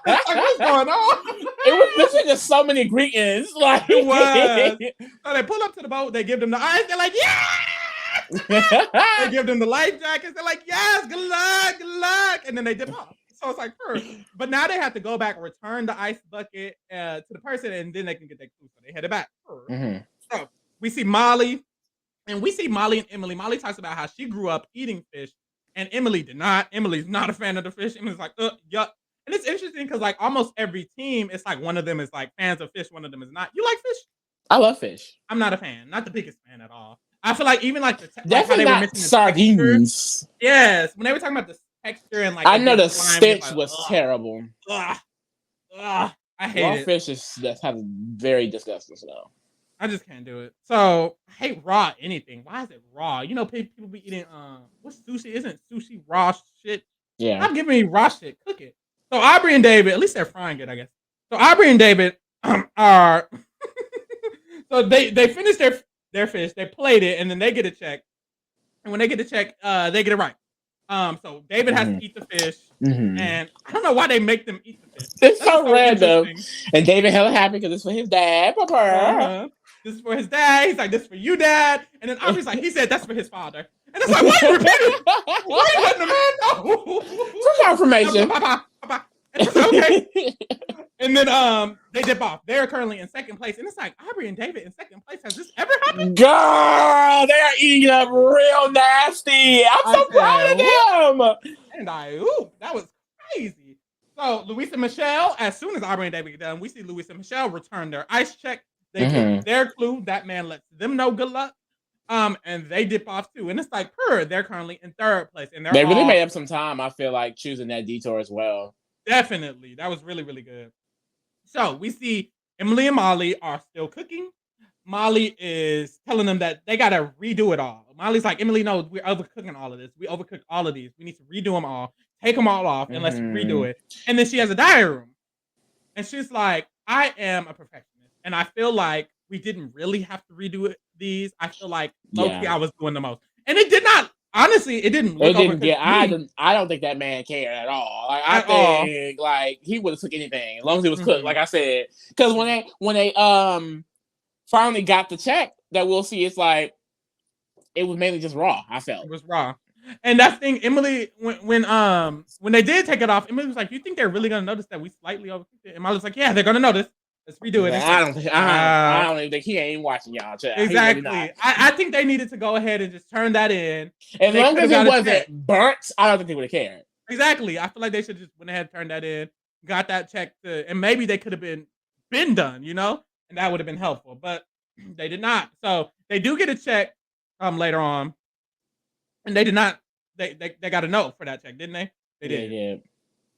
Like, what's going on? It was literally just so many greetings. Like it was. So they pull up to the boat. They give them the ice. They're like, yeah! They give them the life jackets. They're like, yes, good luck. And then they dip off. So it's like, but now they have to go back, return the ice bucket to the person, and then they can get their food. So they headed back. So we see Molly, and we see Molly and Emily. Molly talks about how she grew up eating fish, and Emily did not. Emily's not a fan of the fish. Emily's like, yuck. And it's interesting because like almost every team, it's like one of them is like fans of fish, one of them is not. You like fish? I love fish. I'm not a fan, not the biggest fan at all. I feel like even like definitely like not sardines. Yes, when they were talking about the texture and like I know the stench was terrible. I hate raw it. Fish that's had a very disgusting smell. I just can't do it. So I hate raw anything. Why is it raw? People be eating what's sushi? Isn't sushi raw shit? Yeah. Stop giving me raw shit. Cook it. So Aubrey and David, at least they're frying it, I guess. So Aubrey and David are so they finish their fish, they plate it, and then they get a check. And when they get a check, they get it right. So David has to eat the fish, and I don't know why they make them eat the fish. It's so random. And David hella happy because it's for his dad. This is for his dad. He's like, this is for you, dad. And then Aubrey's like, he said that's for his father. And it's like, why are you repeating? Why are you letting the man know? Some confirmation. And it's okay. And then they dip off. They're currently in second place. And it's like, Aubrey and David in second place. Has this ever happened? Girl, they are eating it up real nasty. I'm so proud of them. And that was crazy. So Luis and Michelle, as soon as Aubrey and David get done, we see Luis and Michelle return their ice check. They take their clue. That man lets them know good luck. And they dip off too. And it's like, they're currently in third place. And they really made up some time, I feel like, choosing that detour as well. Definitely. That was really, really good. So we see Emily and Molly are still cooking. Molly is telling them that they got to redo it all. Molly's like, Emily, no, we're overcooking all of this. We overcooked all of these. We need to redo them all, take them all off, and let's redo it. And then she has a diary room. And she's like, I am a perfectionist. And I feel like we didn't really have to redo these. I feel like low-key I was doing the most. And it did not, honestly, it didn't look I don't think that man cared at all. Like, I think like he would have took anything as long as it was cooked, like I said. Because when they finally got the check that we'll see, it's like it was mainly just raw. I felt it was raw. And that thing, Emily, when they did take it off, Emily was like, "You think they're really gonna notice that we slightly overcooked it?" And Molly was like, "Yeah, they're gonna notice. Let's redo it." I don't even think he ain't watching y'all. Exactly. Really I think they needed to go ahead and just turn that in. As long as it wasn't burnt, I don't think they would have cared. Exactly. I feel like they should just went ahead and turned that in, got that check, and maybe they could have been done, and that would have been helpful. But they did not. So they do get a check later on. And they did not. They got a note for that check, didn't they? They did. Yeah.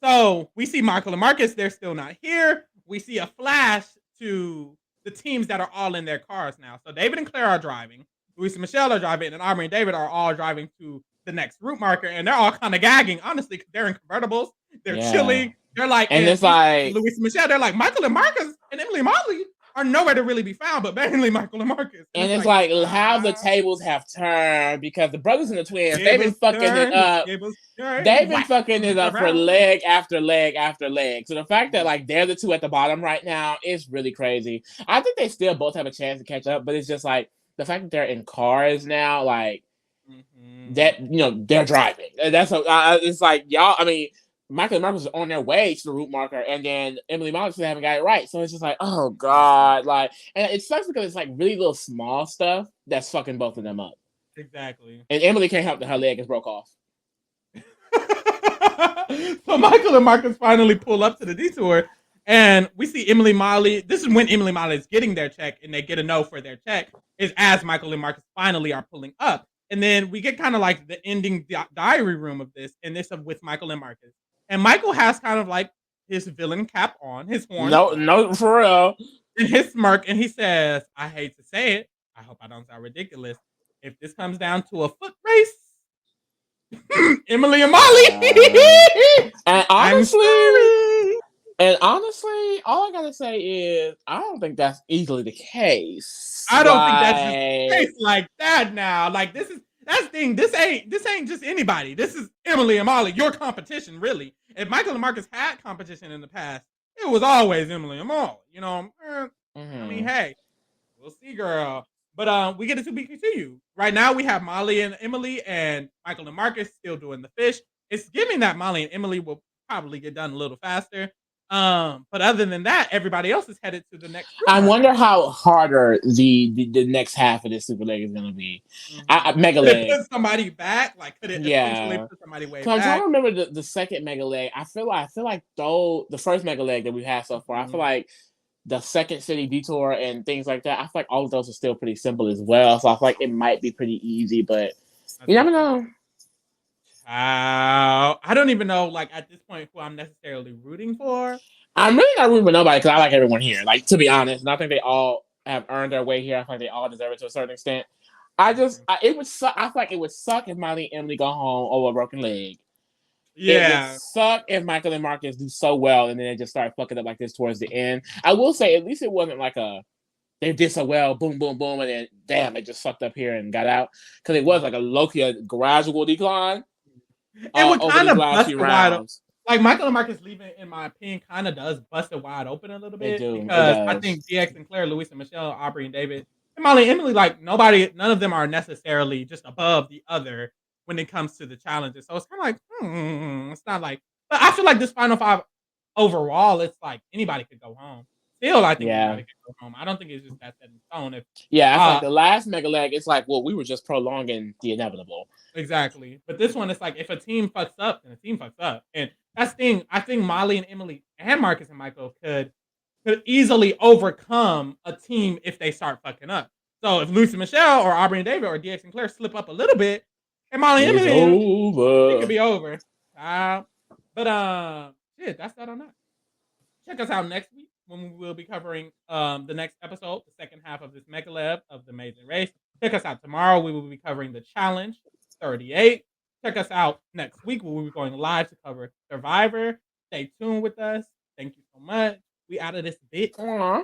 So we see Michael and Marcus. They're still not here. We see a flash to the teams that are all in their cars now. So David and Claire are driving. Luis and Michelle are driving, and Aubrey and David are all driving to the next route marker. And they're all kind of gagging, honestly, because they're in convertibles. They're chilling. They're like, and it's like Luis and Michelle. They're like, Michael and Marcus and Emily and Molly are nowhere to really be found, but mainly Michael and Marcus. And it's like how the tables have turned, because the brothers and the twins, they've been fucking it up. They've been fucking it up for leg after leg after leg. So the fact that like they're the two at the bottom right now is really crazy. I think they still both have a chance to catch up, but it's just like the fact that they're in cars now, like that, they're driving. That's it's like y'all. I mean, Michael and Marcus is on their way to the route marker, and then Emily and Molly still haven't got it right. So it's just like, oh god, like, and it sucks because it's like really little small stuff that's fucking both of them up. Exactly. And Emily can't help that her leg is broke off. So Michael and Marcus finally pull up to the detour, and we see Emily Molly. This is when Emily Molly is getting their check, and they get a no for their check. Is as Michael and Marcus finally are pulling up, and then we get kind of like the ending diary room of this, and this with Michael and Marcus. And Michael has kind of like his villain cap on, his horn. No, for real. And his smirk, and he says, I hate to say it, I hope I don't sound ridiculous. If this comes down to a foot race, Emily and Molly. And honestly, all I gotta say is I don't think that's easily the case. I don't think that's the case like that now. Like that's the thing. This ain't just anybody. This is Emily and Molly, your competition, really. If Michael and Marcus had competition in the past, it was always Emily and Molly. I mean, hey, we'll see, girl. But we get it to be continued. Right now, we have Molly and Emily and Michael and Marcus still doing the fish. It's giving that Molly and Emily will probably get done a little faster. But other than that, everybody else is headed to the next group. I wonder how harder the next half of this Super Leg is gonna be. Mega Leg. Could it put somebody back? Like, could it essentially put somebody way back? I'm trying to remember the second Mega Leg. I feel like though the first Mega Leg that we've had so far, I feel like the second city detour and things like that, I feel like all of those are still pretty simple as well. So I feel like it might be pretty easy, but you never know. I don't even know, like, at this point, who I'm necessarily rooting for. I'm really not rooting for nobody because I like everyone here. Like, to be honest, and I think they all have earned their way here. I think they all deserve it to a certain extent. It would suck. I feel like it would suck if Molly and Emily go home over a broken leg. Yeah. It would suck if Michael and Marcus do so well and then they just start fucking up like this towards the end. I will say, at least it wasn't like they did so well, boom, boom, boom, and then damn, they just fucked up here and got out. Because it was like a low-key gradual decline. It would kind of bust it wide open. Like, Michael and Marcus leaving, in my opinion, kind of does bust it wide open a little bit. Because I think DX and Claire, Luis and Michelle, Aubrey and David, and Molly and Emily, like, none of them are necessarily just above the other when it comes to the challenges. So it's kind of like, it's not like, but I feel like this Final Five overall, it's like anybody could go home. Still, I think anybody could go home. I don't think it's just that set in stone. I feel like the last Mega Leg, it's like, well, we were just prolonging the inevitable. Exactly. But this one, it's like, if a team fucks up, then a team fucks up. And That's the thing. I think Molly and Emily and Marcus and Michael could easily overcome a team if they start fucking up. So if Lucy Michelle or Aubrey and David or DX and Claire slip up a little bit, and Molly and It's Emily, it could over. be over. But shit, that's that on that. Check us out next week when we will be covering the next episode, the second half of this Mega of the Amazing Race. Check us out tomorrow. We will be covering the Challenge 38. Check us out next week. We will be going live to cover Survivor. Stay tuned with us. Thank you so much. We out of this bitch. Aww.